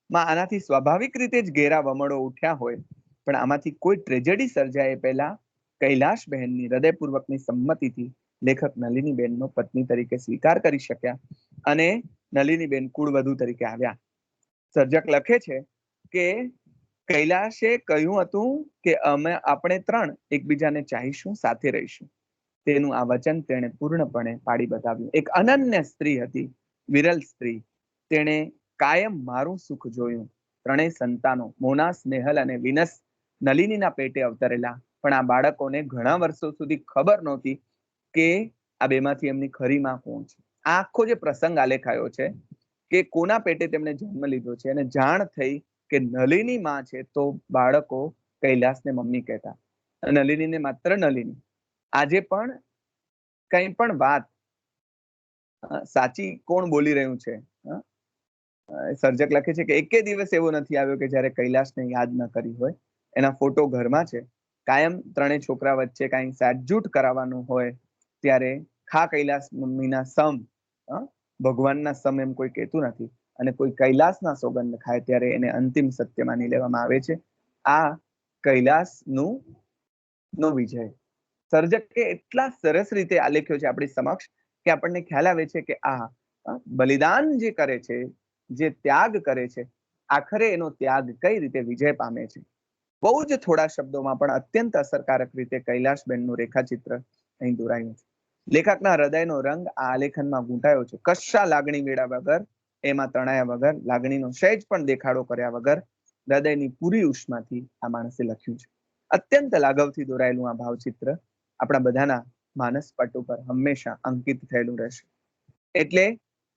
[SPEAKER 1] આનાથી સ્વાભાવિક રીતે જ ઘેરા વમળો ઉઠ્યા હોય, પણ આમાંથી કોઈ ટ્રેજેડી સર્જાય પહેલા કૈલાશબહેનની હૃદયપૂર્વકની સંમતિથી લેખક નલિનીબેનનો પત્ની તરીકે સ્વીકાર કરી શક્યા અને નલિનીબેન કુળવધુ તરીકે આવ્યા. સર્જક લખે છે કે કૈલાશે કહ્યું હતું કે આપણે ત્રણ એકબીજાને ચાહીશું, સાથે રહીશું. તેનું આ વચન તેણે પૂર્ણપણે પાડી બતાવ્યું. એક અનન્ય સ્ત્રી હતી, વિરલ સ્ત્રી. તેણે કાયમ મારું સુખ જોયું. ત્રણેય સંતાનો મોના, સ્નેહલ અને વિનસ નલિનીના પેટે અવતરેલા, પણ આ બાળકોને ઘણા વર્ષો સુધી ખબર નહોતી કે આ બેમાંથી એમની ખરી માં કોણ છે. આ આખો જે પ્રસંગ આલેખાયો છે કે કોના પેટે તેમણે જન્મ લીધો છે, અને જાણ થઈ કે નલિની માં છે, તો બાળકો કૈલાસને મમ્મી કહેતા, નલિનીને માત્ર નલિની. આજે પણ કંઈ પણ વાત સાચી કોણ બોલી રહ્યું છે, સર્જક લખે છે કે એકે દિવસ એવો નથી આવ્યો કે જ્યારે કૈલાસને યાદ ન કરી હોય. એના ફોટો ઘરમાં છે. કાયમ ત્રણેય છોકરા વચ્ચે કાંઈ સાટજૂટ કરાવવાનું હોય ત્યારે ખા કૈલાસ મમ્મીના સમ, ભગવાનના સમ એમ કોઈ કહેતું નથી, અને કોઈ કૈલાસના સોગંદ ખાય ત્યારે એને અંતિમ સત્ય માની લેવામાં આવે છે. આ કૈલાસનું નો વિજય સર્જકે એટલા સરસ રીતે આલેખ્યો છે આપણી સમક્ષ કે આપણને ખ્યાલ આવે છે કે આ બલિદાન જે કરે છે, જે ત્યાગ કરે છે, આખરે એનો ત્યાગ કઈ રીતે વિજય પામે છે. બહુ જ થોડા શબ્દોમાં પણ અત્યંત અસરકારક રીતે કૈલાશબેનનું રેખાચિત્ર અહીં દોરાયું છે. લેખકના હૃદયનો રંગ આ આલેખનમાં ગૂંટાયો છે. કશા લાગણી વેળા વગર, એમાં તણાયા વગર, લાગણીનો સહેજ પણ દેખાડો કર્યા વગર, હૃદયની પૂરી ઉષ્માથી આ માણસે લખ્યું છે. અત્યંત લાઘવથી દોરાયેલું આ ભાવચિત્ર આપણા બધાના માનસ પટ ઉપર હંમેશા અંકિત થયેલું રહેશે. એટલે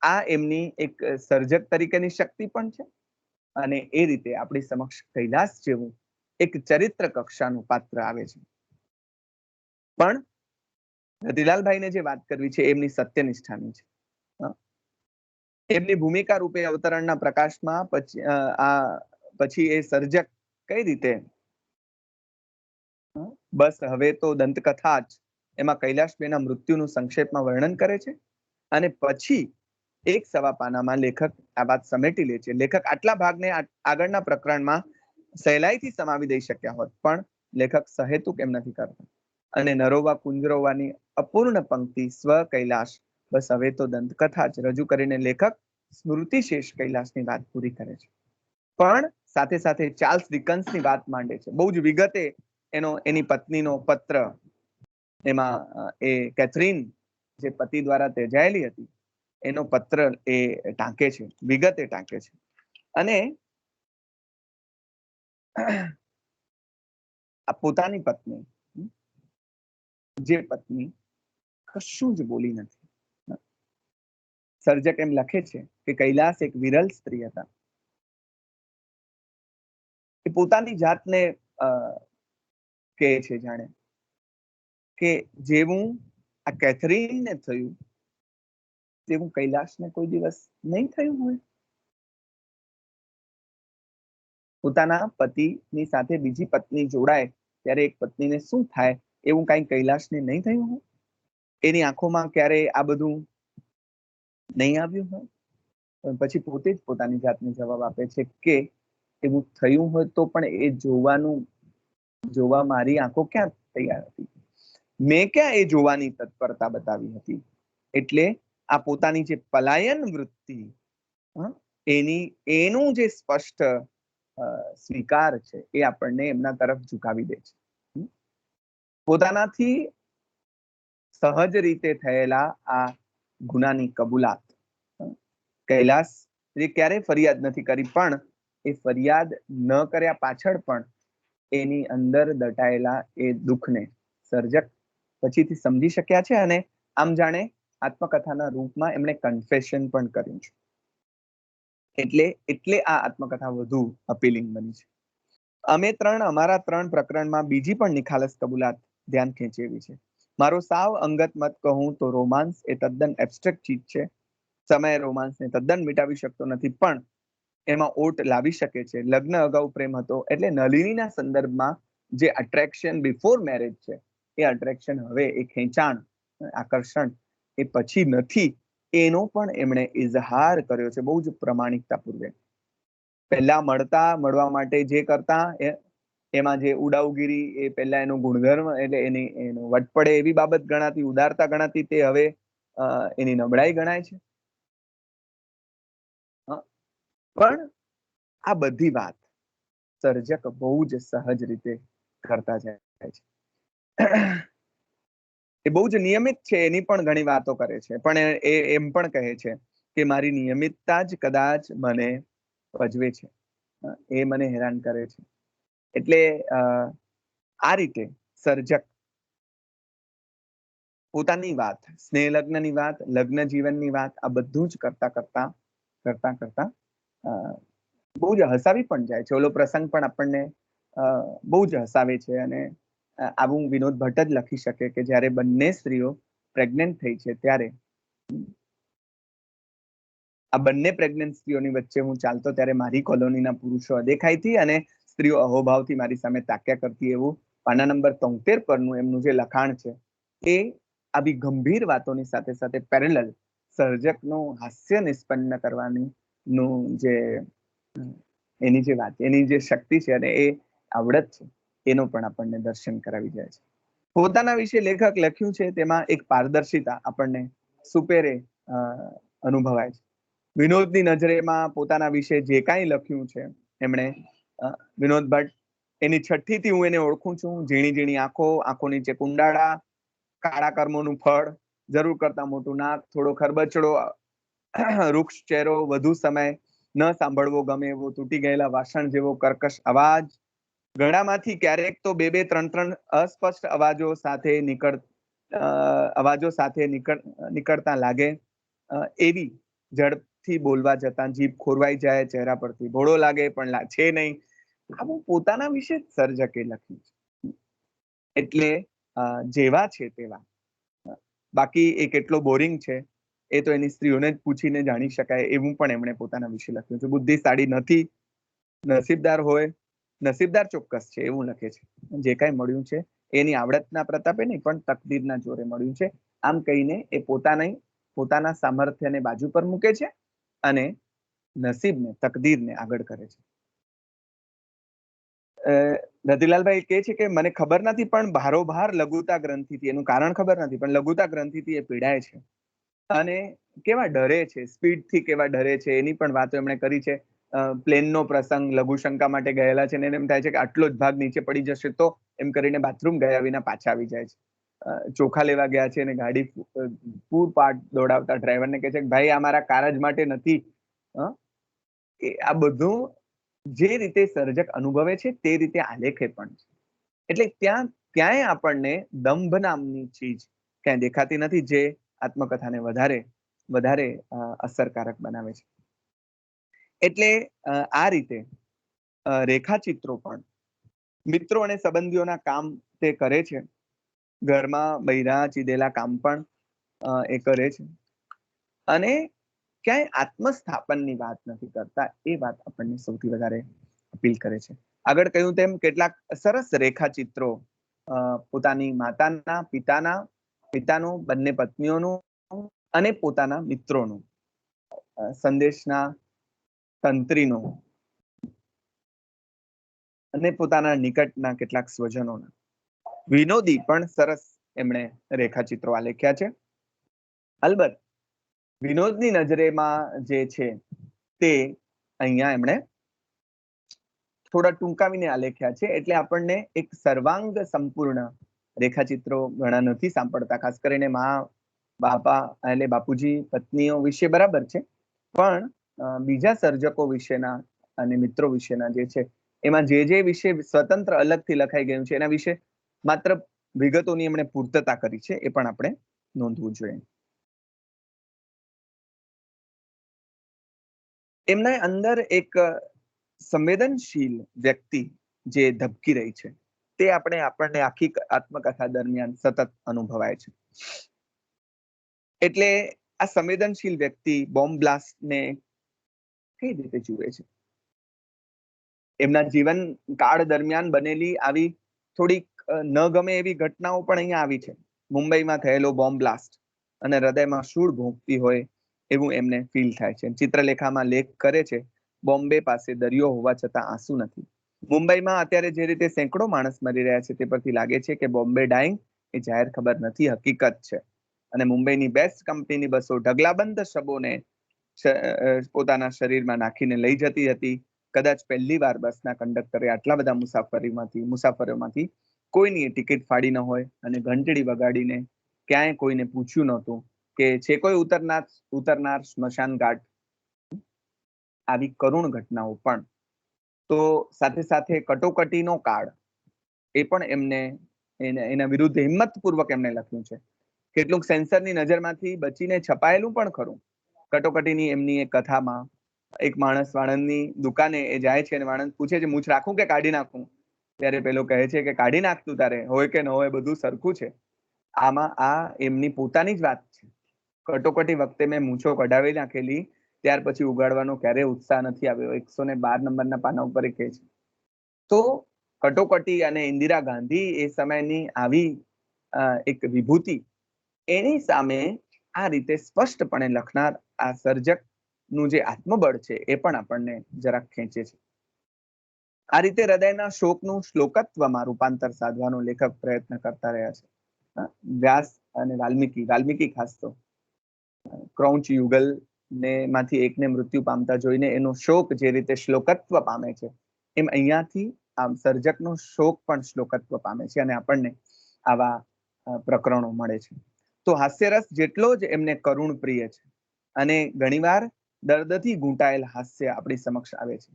[SPEAKER 1] આ એમની એક સર્જક તરીકેની શક્તિ પણ છે, અને એ રીતે આપણી સમક્ષ કૈલાસ જેવું એક ચરિત્ર કક્ષાનું પાત્ર આવે છે. પણ રતિલાલભાઈને જે વાત કરવી છે એમની સત્યનિષ્ઠાની છે. એમની ભૂમિકા રૂપે અવતરણના પ્રકાશમાં પછી એ સર્જક કઈ રીતે બસ હવે તો દંતકથા જ એમાં કૈલાશબેનના મૃત્યુનું સંક્ષેપમાં વર્ણન કરે છે અને પછી એક સવા પાનામાં લેખક આ વાત સમેટી લે છે. લેખક આટલા ભાગને આગળના પ્રકરણમાં સહેલાઈથી સમાવી દઈ શક્યા હોત, પણ લેખક સહેતુક એમ નથી કરતા અને નરોવા કુંજરોવાની અપૂર્ણ પંક્તિ સ્વ કૈલાશ બસ હવે તો દંતકથા જ રજૂ કરીને લેખક સ્મૃતિ શેષ કૈલાશની વાત પૂરી કરે છે. પણ સાથે સાથે ચાર્લ્સ ડિકન્સની વાત માંડે છે, બહુ જ વિગતે એની પત્નીનો પત્ર, એમાં એ કેથરીન જે પતિ દ્વારા ત્યજાયેલી હતી એનો પત્ર એ ટાંકે છે, વિગતે ટાંકે છે. અને આ પોતાની પત્ની, જે પત્ની કશું જ બોલી નથી. સર્જક એમ લખે છે કે કૈલાસ એક વિરલ સ્ત્રી હતા. એ પોતાની જાતને કહે છે જાણે કે જેવું આ કેથરીનને થયું તેવું કૈલાશને કોઈ દિવસ નહીં થયું હોય. પોતાના પતિની સાથે બીજી પત્ની જોડાય ત્યારે એક પત્નીને શું થાય એવું કઈ કૈલાશને નહીં થયું હોય. એની આંખોમાં ક્યારે આ બધું નહીં આવ્યું હોય. પછી પોતે જ પોતાની જાતને જવાબ આપે છે કે એવું થયું હોય તો પણ એ જોવા મારી આંખો ક્યાં તૈયાર હતી, મેં ક્યાં એ જોવાની તત્પરતા બતાવી હતી. એટલે આ પોતાની જે પલાયન વૃત્તિ, એનું જે સ્પષ્ટ સ્વીકાર છે એ આપણને એમના તરફ ઝુકાવી દે છે. પોતાનાથી સહજ રીતે થયેલા આ ગુનાની કબૂલાત કૈલાસ એ ક્યારેય ફરિયાદ નથી કરી, પણ એ ફરિયાદ ન કર્યા પાછળ પણ એની અંદર દટાયેલા એ દુઃખને સર્જક પછીથી સમજી શક્યા છે અને આમ જાણે આત્મકથાના રૂપમાં એમણે કન્ફેશન પણ કર્યું છે. એટલે આ આત્મકથા વધુ અપીલિંગ બની છે. અમે અમારા 3 પ્રકરણમાં બીજી પણ નિખાલસ કબૂલાત ધ્યાન ખેંચે એવી છે. મારો સાવ અંગત મત કહું તો રોમાન્સ એ તદ્દન એબ્સ્ટ્રેક્ટ ચીજ છે. સમય રોમાન્સને તદ્દન મિટાવી શકતો નથી, પણ એમાં ઓટ લાવી શકે છે. લગ્ન અગાઉ પ્રેમ હતો એટલે નલિનીના સંદર્ભમાં જે અટ્રેક્શન બિફોર મેરેજ છે એ અટ્રેક્શન હવે એ ખેંચાણ, આકર્ષણ એ પછી નથી, એનો પણ એમણે ઇઝહાર કર્યો છે બહુ જ પ્રમાણિકતાપૂર્વક. પહેલા મળવા માટે જે કરતા એમાં જે ઉડાવગીરી એ પહેલા એનો ગુણધર્મ એટલે એનો વટપડે એવી બાબત ગણાતી, ઉદારતા ગણાતી, તે હવે એની નબળાઈ ગણાય છે. પણ આ બધી વાત સર્જક બહુ જ સહજ રીતે કરતા જાય છે. એ બહુ જ નિયમિત છે, એની પણ ઘણી વાતો કરે છે, પણ એ એમ પણ કહે છે કે મારી નિયમિતતા જ કદાચ મને ભજવે છે, એ મને હેરાન કરે છે. એટલે આ રીતે સર્જક પોતાની વાત, સ્નેહ લગ્નની વાત, લગ્ન જીવનની વાત, આ બધું જ કરતા કરતા બહુ જ હસાવી પણ જાય છે. ઓલો પ્રસંગ પણ આપણને બહુ જ હસાવે છે અને આવું વિનોદ ભટ્ટ જ લખી શકે કે જ્યારે બંને સ્ત્રીઓ પ્રેગ્નેન્ટ થઈ છે ત્યારે આ બંને પ્રેગ્નેન્ટ સ્ત્રીઓની વચ્ચે હું ચાલતો ત્યારે મારી કોલોનીના પુરુષો અદેખાઈથી અને સ્ત્રીઓ અહોભાવથી મારી સામે તાક્યા કરતી, એવું પાના નંબર 73 પરનું એમનું જે લખાણ છે એ આવી ગંભીર વાતોની સાથે સાથે પેરેલલ સર્જકનું હાસ્ય નિષ્પન્ન કરવાની જે એની જે વાત, એની જે શક્તિ છે અને એ આવડત છે, એનો પણ આપણને દર્શન કરાવી જાય છે. પોતાના વિશે લેખક લખ્યું છે તેમાં એક પારદર્શિતા આપણને સુપેરે અનુભવાય છે. વિનોદની નજરેમાં પોતાના વિશે જે કાંઈ લખ્યું છે એમણે, વિનોદ ભટ્ટ, એની છઠ્ઠીથી હું એને ઓળખું છું. ઝીણી ઝીણી આંખો, આંખો નીચે કુંડાળા, કાળા કર્મોનું ફળ, જરૂર કરતા મોટું નાક, થોડો ખરબચડો વૃક્ષ ચહેરો, વધુ સમય ન સાંભળવો ગમે એવો તૂટી ગયેલા વાસણ જેવો કર્કશ અવાજ, ગળામાંથી ક્યારેક તો 2-3 અસ્પષ્ટ અવાજો સાથે નીકળતા લાગે એવી ઝડપથી બોલવા જતા જીભ ખોરવાઈ જાય, ચહેરા પરથી ભોળો લાગે પણ છે નહીં. આવું પોતાના વિશે જ સર્જકે લખ્યું છે. એટલે જેવા છે તેવા. બાકી એ કેટલો બોરિંગ છે એ તો એની સ્ત્રીઓને જ પૂછીને જાણી શકાય એવું પણ એમણે પોતાના વિશે લખ્યું છે. બુદ્ધિશાળી નથી, નસીબદાર હોય, નસીબદાર ચોક્કસ છે એવું લખે છે. જે કાંઈ મળ્યું છે એની આવડતના પ્રતાપે નહીં પણ તકદીરના જોરે મળ્યું છે. આમ કહીને એ પોતાના સામર્થ્યને બાજુ પર મૂકે છે અને નસીબને, તકદીરને આગળ કરે છે. રતિલાલભાઈ કહે છે કે મને ખબર નથી પણ ભારોભાર લઘુતા ગ્રંથિથી, એનું કારણ ખબર નથી પણ લઘુતા ગ્રંથિથી એ પીડાય છે અને કેવા ડરે છે, સ્પીડથી કેવા ડરે છે એની પણ વાતો એમણે કરી છે. પ્લેનનો પ્રસંગ, લઘુશંકા માટે ગયેલા છે ને એમ થાય છે કે આટલો જ ભાગ નીચે પડી જશે તો, એમ કરીને બાથરૂમ ગયા વિના પાછા આવી જાય છે. ચોખા લેવા ગયા છે અને ગાડી પૂરપાટ દોડાવતા ડ્રાઈવરને કહે છે કે ભાઈ આ મારા કારજ માટે નથી. આ બધું જે રીતે સર્જક અનુભવે છે તે રીતે આલેખે પણ છે. એટલે ક્યાંય આપણને દંભ નામની ચીજ ક્યાંય દેખાતી નથી, જે આત્મકથાને વધારે અસરકારક બનાવે છે. એટલે આ રીતે રેખાચિત્રો પણ મિત્રો અને સંબંધીઓના કામ તે કરે છે. ઘરમાં બૈરા ચીદેલા કામ પણ એ કરે છે અને ક્યાંય આત્મસ્થાપનની વાત નથી કરતા. એ વાત આપણને સૌથી વધારે અપીલ કરે છે. આગળ કહ્યું તેમ કેટલાક સરસ રેખાચિત્રો પોતાની માતાના, પિતાનું, બંને પત્નીઓનું અને પોતાના મિત્રોનું, સંદેશના તંત્રીનો અને પોતાના નિકટના કેટલાક સ્વજનોના વિનોદી પણ સરસ એમણે રેખાચિત્રો આલેખ્યા છે. અલબત્ત વિનોદની નજરેમાં જે છે તે અહીંયા એમણે થોડા ટૂંકાવીને આલેખ્યા છે. એટલે આપણને એક સર્વાંગ સંપૂર્ણ રેખાચિત્રો ઘણા નથી સાંભળતા. ખાસ કરીને મા, બાપા એટલે બાપુજી, પત્નીઓ વિશે બરાબર છે, પણ બીજા સર્જકો વિશેના અને મિત્રો વિશેના જે છે એમાં જે વિશે સ્વતંત્ર અલગથી લખાઈ ગયું છે એના વિશે માત્ર વિગતોની એમણે પૂર્તતા કરી છે, એ પણ આપણે નોંધવું જોઈએ. એમના અંદર એક સંવેદનશીલ વ્યક્તિ જે ધબકી રહી છે તે આપણને આખી આત્મકથા દરમિયાન સતત અનુભવાય છે. એટલે આ સંવેદનશીલ વ્યક્તિ બોમ્બ બ્લાસ્ટને કઈ રીતે જુએ છે? એમના જીવન કાળ દરમિયાન બનેલી આવી થોડીક ન ગમે એવી ઘટનાઓ પણ અહીંયા આવી છે. મુંબઈમાં થયેલો બોમ્બ બ્લાસ્ટ અને હૃદયમાં શૂળ ભોંકતી હોય એવું એમને ફીલ થાય છે. ચિત્રલેખામાં લેખ કરે છે, બોમ્બે પાસે દરિયો હોવા છતાં આંસુ નથી. મુંબઈમાં અત્યારે જે રીતે સેંકડો માણસ મરી રહ્યા છે તે પરથી લાગે છે કે બોમ્બે ડાઈંગ એ જાહેર ખબર નથી, હકીકત છે. અને મુંબઈની બેસ્ટ કંપનીની બસો ઢગલાબંધ શબોને પોતાના શરીરમાં નાખીને લઈ જતી હતી. કદાચ પહેલી વાર બસના કંડક્ટરે આટલા બધા મુસાફરોમાંથી કોઈની ટિકિટ ફાડી ન હોય અને ઘંટડી વગાડીને ક્યાંય કોઈને પૂછ્યું નહોતું કે છે કોઈ ઉતરનાર સ્મશાન ઘાટ. આવી કરુણ ઘટનાઓ પણ. તો સાથે સાથે કટોકટીનો કાળ એ પણ એમને એના વિરુદ્ધ હિંમતપૂર્વક એમને લખ્યું છે. કેટલુંક સેન્સરની નજરમાંથી બચીને છપાયેલું પણ ખરું. કટોકટીની એમની એક કથામાં એક માણસ વાણંદની દુકાને એ જાય છે અને વાણંદ પૂછે છે, મૂછ રાખું કે કાઢી નાખું? ત્યારે પેલો કહે છે કે કાઢી નાખતું, તારે હોય કે ન હોય બધું સરખું છે. આમાં આ એમની પોતાની જ વાત છે. કટોકટી વખતે મેં મૂછો કઢાવી નાખેલી, ત્યાર પછી ઉગાડવાનો ક્યારેય ઉત્સાહ નથી આવ્યો. 112 નંબરના પાના ઉપર કહે છે. તો કટોકટી અને ઇન્દિરા ગાંધી એ સમયની આવી એક વિભૂતિ, એની સામે આ રીતે સ્પષ્ટપણે લખનાર આ સર્જકનું જે આત્મબળ છે એ પણ આપણને જરાક ખેંચે છે. આ રીતે હૃદયના શોકનું શ્લોકત્વમાં રૂપાંતર સાધવાનો લેખક પ્રયત્ન કરતા રહ્યા છે. વ્યાસ અને વાલ્મીકી ખાસ તો ક્રૌંચ યુગલ ને માંથી એકને મૃત્યુ પામતા જોઈને એનો શોક જે રીતે શ્લોકત્વ પામે છે, એમ અહીંયાથી આમ સર્જકનો શોક પણ શ્લોકત્વ પામે છે અને આપણને આવા પ્રકરણો મળે છે. તો હાસ્યરસ જેટલો જ એમને કરુણ પ્રિય છે અને ઘણીવાર દર્દથી ઘૂંટાયેલ હાસ્ય આપણી સમક્ષ આવે છે.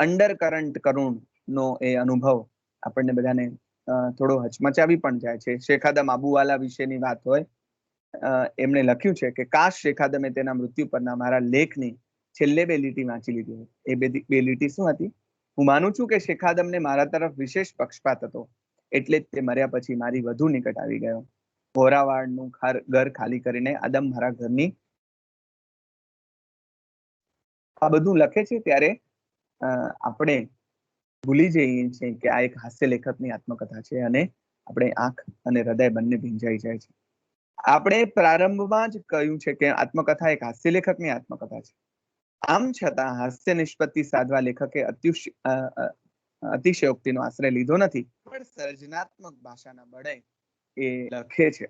[SPEAKER 1] અંડર કરંટ કરુણનો એ અનુભવ આપણને બધાને થોડો હચમચાવી પણ જાય છે. શેખાદમ આબુવાલા વિશેની વાત હોય, એમણે લખ્યું છે કે કાશ શેખાદમે તેના મૃત્યુ પરના મારા લેખની છેલ્લે 2 લીટી વાંચી લીધી હોય. એ 2 લીટી શું હતી? હું માનું છું કે શેખાદમને મારા તરફ વિશેષ પક્ષપાત હતો, એટલે જ તે મર્યા પછી મારી વધુ નિકટ આવી ગયો. ભોરાવાડનું ઘર ખાલી કરીને આદમ મારા ઘરની આ બધું લખે છે ત્યારે આપણે ભૂલી જઈએ છીએ કે આ એક હાસ્ય લેખકની આત્મકથા છે અને આપણે આંખ અને હૃદય બંને ભીંજાઈ જાય છે. આપણે પ્રારંભમાં જ કહ્યું છે કે આત્મકથા એક હાસ્ય લેખકની આત્મકથા છે. આમ છતાં હાસ્ય નિષ્પત્તિ સાધવા લેખકે અતિશયોક્તિનો આશ્રય લીધો નથી, પણ સર્જનાત્મક ભાષાના બળે એ લખે છે.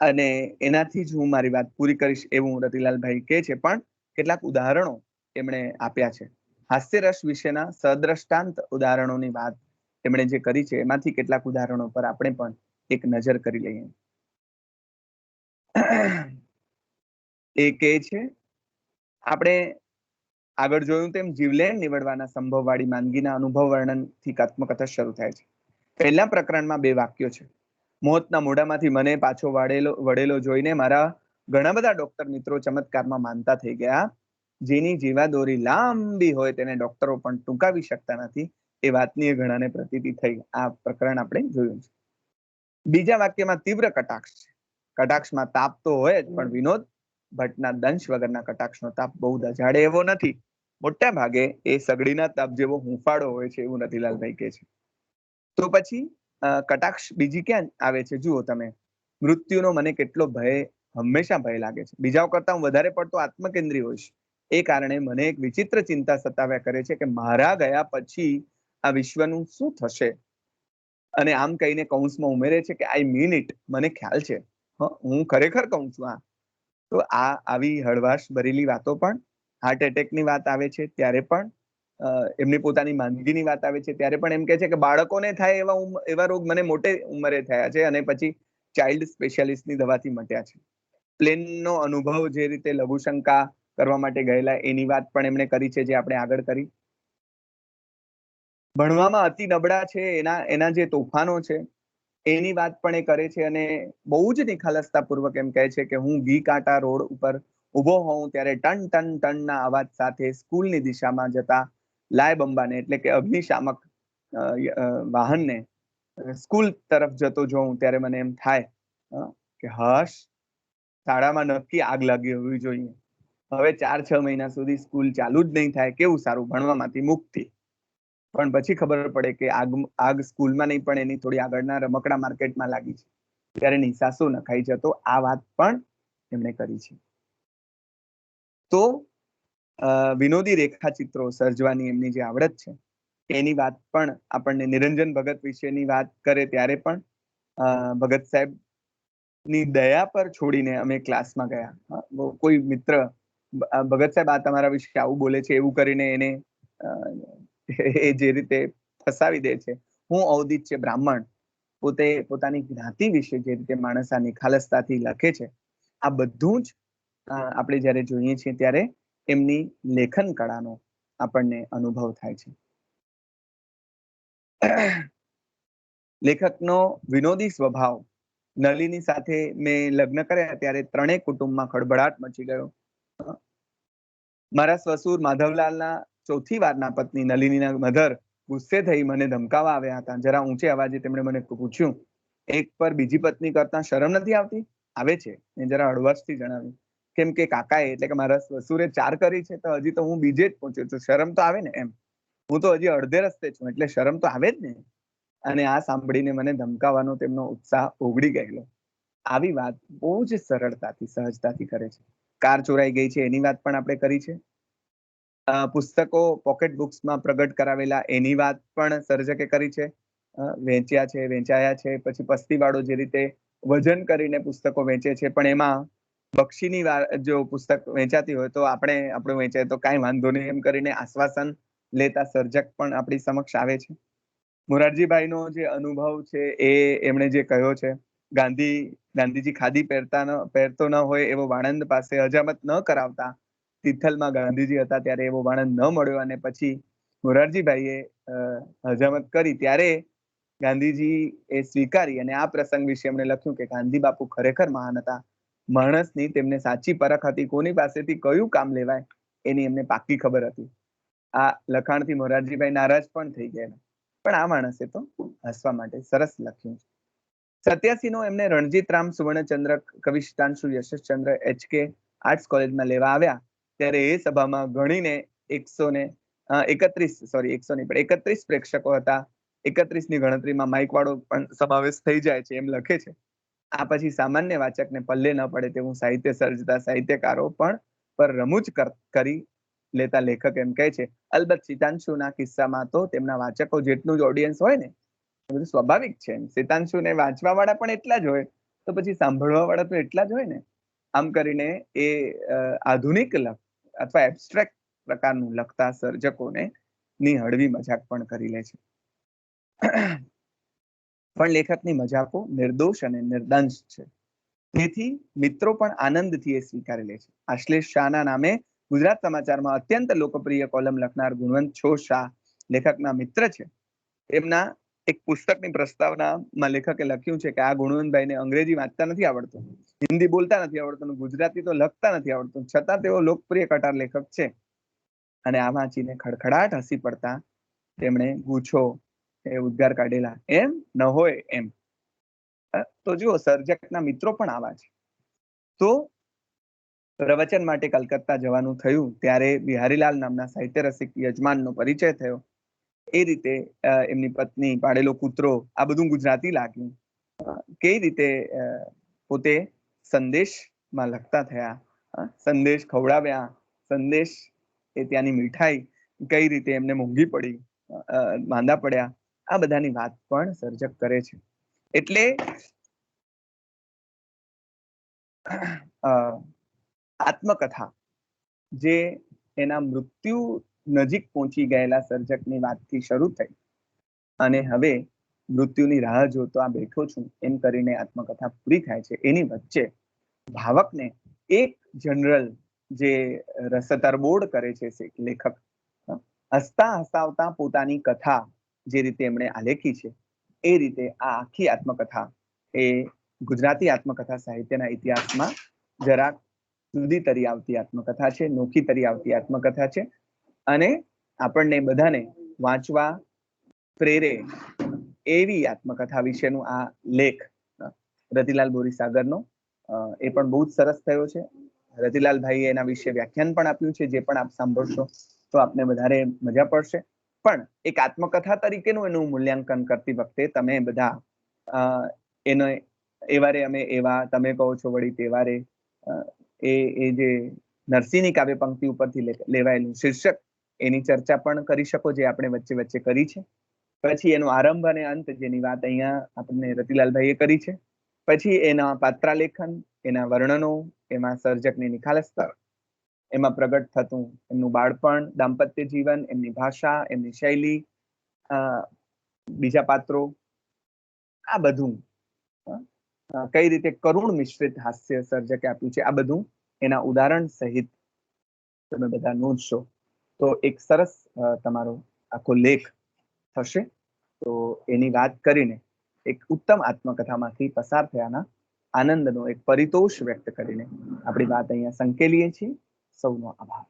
[SPEAKER 1] અને એનાથી જ હું મારી વાત પૂરી કરીશ એવું રતિલાલભાઈ કહે છે. પણ કેટલાક ઉદાહરણો એમણે આપ્યા છે. હાસ્યરસ વિશેના સદ્રષ્ટાંત ઉદાહરણોની વાત એમણે જે કરી છે એમાંથી કેટલાક ઉદાહરણો પર આપણે પણ એક નજર કરી લઈએ. એ કહે છે, આપણે આગળ જોયું તેમ જીવલેણ નીવડવાના સંભવવાળી માંદગીના અનુભવ વર્ણનથી આત્મકથા શરૂ થાય છે. પહેલા પ્રકરણમાં 2 વાક્યો છે. મોતના મોઢામાંથી મને પાછો વળેલો જોઈને મારા ઘણા બધા ડોક્ટર મિત્રો ચમત્કારમાં માનતા થઈ ગયા. જેની જીવાદોરી લાંબી હોય તેને ડોક્ટરો પણ ટૂંકાવી શકતા નથી, એ વાતની ઘણાને પ્રતીતિ થઈ. આ પ્રકરણ આપણે જોયું છે. બીજા વાક્યમાં તીવ્ર કટાક્ષ છે. કટાક્ષમાં તાપ તો હોય જ, પણ વિનોદ ભટ્ટના દંશ વગરના કટાક્ષનો તાપ બહુ દજાડે એવો નથી. મોટા ભાગે એ સગડીના તાપ જેવો હુંફાળો હોય છે એવું રતિલાલભાઈ કહે છે. તો પછી કટાક્ષ બીજી ક્યાં આવે છે? જુઓ તમે, મૃત્યુનો મને કેટલો ભય, હંમેશા ભય લાગે છે. બીજાઓ કરતા હું વધારે પડતો આત્મકેન્દ્રી હોઈશ. એ કારણે મને એક વિચિત્ર ચિંતા સતાવ્યા કરે છે કે મારા ગયા પછી આ વિશ્વનું શું થશે. અને આમ કહીને કૌંસમાં ઉમેરે છે કે આઈ મીન ઇટ, મને ખ્યાલ છે, હું ખરેખર કહું છું આ. તો આવી હળવાશ ભરેલી વાતો પણ, હાર્ટ એટેકની વાત આવે છે ત્યારે પણ, એમની પોતાની માંદગીની વાત આવે છે ત્યારે પણ એમ કહે છે કે બાળકોને થાય એવા રોગ મને મોટે ઉંમરે થયા છે અને પછી ચાઇલ્ડ સ્પેશિયાલિસ્ટની દવાથી મટ્યા છે. પ્લેનનો અનુભવ જે રીતે લઘુશંકા કરવા માટે ગયેલા એની વાત પણ એમણે કરી છે, જે આપણે આગળ કરી. ભણવામાં અતિ નબળા છે, એના જે તોફાનો છે એની વાત પણ એ કરે છે. અને બહુ જ નિખાલસતાપૂર્વક એમ કહે છે કે હું ઘી કાંટા રોડ ઉપર ઉભો હોઉં ત્યારે ટન ટન ટનના અવાજ સાથે સ્કૂલની દિશામાં જતા લાય બંબાને, એટલે કે અગ્નિશામક વાહનને સ્કૂલ તરફ જતો જોઉં ત્યારે મને એમ થાય કે હશ, શાળામાં નક્કી આગ લાગી હોવી જોઈએ. હવે 4-6 મહિના સુધી સ્કૂલ ચાલુ જ નહીં થાય, કેવું સારું, ભણવામાંથી મુક્તિ. પણ પછી ખબર પડે કે આગ સ્કૂલમાં નહીં પણ એની થોડી આગળના રમકડા માર્કેટમાં લાગી છે, ત્યારે નિસાસો નખાઈ જતો. આ વાત પણ એમણે કરી છે. તો વિનોદી રેખાચિત્રો સર્જવાની એમની જે આવડત છે એની વાત પણ આપણને, નિરંજન ભગત વિશેની વાત કરે ત્યારે પણ ભગત સાહેબ ની દયા પર છોડીને અમે ક્લાસમાં ગયા. કોઈ મિત્ર ભગત સાહેબ આ તમારા વિશે આવું બોલે છે એવું કરીને એને એ જે રીતે ફસાવી દે છે. હું અવધિત છે, બ્રાહ્મણ, પોતે પોતાની જ્ઞાતિ વિશે જે રીતે માણસ આ નિખાલસતાથી લખે છે, આ બધું જ આપણે જ્યારે જોઈએ છીએ ત્યારે એમની લેખન કળાનો આપણને અનુભવ થાય છે. લેખકનો વિનોદી સ્વભાવ. નલિની સાથે મેં લગ્ન કર્યા ત્યારે 3 કુટુંબમાં ખળભળાટ મચી ગયો. મારા સસુર માધવલાલના 4થી વારના પત્ની નલિનીના મધર ગુસ્સે થઈ મને ધમકાવા આવ્યા હતા. જરા ઊંચે અવાજે તેમણે મને પૂછ્યું, એક પર બીજી પત્ની કરતા શરમ નથી આવતી? આવે છે, મેં જરા હળવાશથી જણાવ્યું. કેમ કે કાકાએ, એટલે કે મારા સસુરે 4 કરી છે તો હજી તો હું બીજે જ પહોંચ્યો છું, શરમ તો આવે ને એમ. હું તો હજી અડધે રસ્તે છું, એટલે શરમ તો આવે જ ને. અને આ સાંભળીને મને ધમકાવવાનો તેમનો ઉત્સાહ ઓગળી ગયેલો. આવી વાત બહુ જ સરળતાથી, સહજતાથી કરે છે. કાર ચોરાઈ ગઈ છે એની વાત પણ આપણે કરી છે. પુસ્તકો પોકેટ બુક્સમાં પ્રગટ કરાવેલા એની વાત પણ સર્જકે કરી છે. વેચ્યા છે, વેચાયા છે. પછી પસ્તીવાળો જે રીતે વજન કરીને પુસ્તકો વેચે છે, પણ એમાં બક્ષીની જો પુસ્તક વેચાતી હોય તો આપણું વેચાય તો કાંઈ વાંધો નહીં એમ કરીને આશ્વાસન લેતા સર્જક પણ આપણી સમક્ષ આવે છે. મોરારજીભાઈનો જે અનુભવ છે એ એમણે જે કહ્યો છે, ગાંધીજી ખાદી પહેરતો ન હોય એવો વાણંદ પાસે હજામત ન કરાવતા. તિથલમાં ગાંધીજી હતા ત્યારે એવો વાણંદ ન મળ્યો અને પછી મોરારજીભાઈએ હજામત કરી ત્યારે ગાંધીજી એ સ્વીકારી અને આ પ્રસંગ વિશે એમણે લખ્યું કે ગાંધી બાપુ ખરેખર મહાન હતા. માણસની તેમને સાચી પરખ હતી, કોની પાસેથી કયું કામ લેવાય એની એમને પાકી ખબર હતી. આ લખાણથી મોરારજીભાઈ નારાજ પણ થઈ ગયા, પણ આ માણસે તો હસવા માટે સરસ લખ્યું. 87 નો એમને રણજીત રામ સુવર્ણચંદ્રક કવિ શતાંશુ યશસ્ચંદ્ર HK આર્ટ્સ કોલેજમાં લેવા આવ્યા ત્યારે એ સભામાં ગણીને 131 પ્રેક્ષકો હતા. 31 ની ગણતરીમાં માઇક વાળો પણ સમાવેશ થઈ જાય છે એમ લખે છે. આ પછી સામાન્ય વાચકને પલ્લે ન પડે તેવું સાહિત્ય સર્જતા સાહિત્યકારો પણ પર રમૂજ કરી લેતા લેખક એમ કહે છે, અલબત્ત સિતાંશુના કિસ્સામાં તો તેમના વાચકો જેટલું જ ઓડિયન્સ હોય ને, બધું સ્વાભાવિક છે. સિતાંશુને વાંચવા વાળા પણ એટલા જ હોય, તો પછી સાંભળવા વાળા તો એટલા જ હોય ને. આમ કરીને એ આધુનિક અથવા એબ્સ્ટ્રેક્ટ પ્રકારનું લખતા સર્જકોને ની હળવી મજાક પણ કરી લે છે. પણ લેખકની મજાકો નિર્દોષ અને નિર્દંશ છે. તેથી મિત્રો પણ આનંદથી એ સ્વીકારી લે છે. આશ્લેષ શાહના નામે ગુજરાત સમાચારમાં અત્યંત લોકપ્રિય કોલમ લખનાર ગુણવંત છો શાહ લેખકના મિત્ર છે. એમના એક પુસ્તકની પ્રસ્તાવનામાં લેખકે લખ્યું છે કે આ ગુણવંતભાઈને અંગ્રેજી વાંચતા નથી આવડતું, હિન્દી બોલતા નથી આવડતું, ગુજરાતી તો લખતા નથી આવડતું, છતાં તેઓ લોકપ્રિય કટાર લેખક છે. અને આ વાંચીને ખડખડાટ હસી પડતા તેમણે ગુછો એ ઉદ્ગાર કાઢેલા, એમ ન હોય એમ. તો જુઓ, સર્જકના મિત્રો પણ આવા છે. તો પ્રવચન માટે કલકત્તા જવાનું થયું ત્યારે બિહારીલાલ નામના સાહિત્ય રસિક યજમાનનો પરિચય થયો. એ રીતે એમની પત્ની, પાડેલો કૂતરો, આ બધું ગુજરાતી લાગ્યું. કઈ રીતે પોતે સંદેશમાં લખતા થયા, સંદેશ ખવડાવ્યા, સંદેશ એ ત્યાંની મીઠાઈ કઈ રીતે એમને મોંઘી પડી, માંદા પડ્યા, આ બધાની વાત પણ સર્જક કરે છે. એટલે આત્મકથા જે એના મૃત્યુ નજીક પહોંચી ગયેલા સર્જકની વાતથી શરૂ થઈ અને હવે મૃત્યુની રાહ જોતો આ બેઠો છું એમ કરીને આત્મકથા પૂરી થાય છે. એની વચ્ચે ભાવકને એક જનરલ જે રસતરબોળ કરે છે લેખક, હસતા હસાવતા પોતાની કથા જે રીતે એમણે આલેખી છે, એ રીતે આ આખી આત્મકથા એ ગુજરાતી આત્મકથા સાહિત્યના ઇતિહાસમાં જરાક જુદી તરી આવતી આત્મકથા છે, નોખી તરી આવતી આત્મકથા છે. અને આપણને બધાને વાંચવા પ્રેરે એવી આત્મકથા વિશેનું આ લેખ રતિલાલ બોરીસાગરનો એ પણ બહુ જ સરસ થયો છે. રતિલાલભાઈએ એના વિશે વ્યાખ્યાન પણ આપ્યું છે, જે પણ આપ સાંભળશો તો આપને વધારે મજા પડશે. પણ એક આત્મકથા તરીકેનું એનું મૂલ્યાંકન કરતી વખતે તમે બધા એને એવારે અમે એવા, તમે કહો છો વળી તેવારે, એ જે નરસિંહની કાવ્ય પંક્તિ ઉપરથી લેવાયેલું શીર્ષક, એની ચર્ચા પણ કરી શકો, જે આપણે વચ્ચે વચ્ચે કરી છે. પછી એનો આરંભ અને અંત, જેની વાત અહીંયા આપણને રતિલાલભાઈએ કરી છે. પછી એના પાત્રાલેખન, એના વર્ણનો, એમાં સર્જકની નિખાલસતા, એમાં પ્રગટ થતું એમનું બાળપણ, દાંપત્ય જીવન, એમની ભાષા, એમની શૈલી, બીજા પાત્રો, આ બધું કઈ રીતે કરુણ મિશ્રિત હાસ્ય સર્જકે આપ્યું છે, આ બધું એના ઉદાહરણ સહિત તમે બધા નોંધશો તો એક સરસ તમારો આખો લેખ થશે. તો એની વાત કરીને એક ઉત્તમ આત્મકથામાંથી પસાર થયાના આનંદનો એક પરિતોષ વ્યક્ત કરીને આપણી વાત અહીંયા સંકેલીએ છીએ. સૌનો આભાર.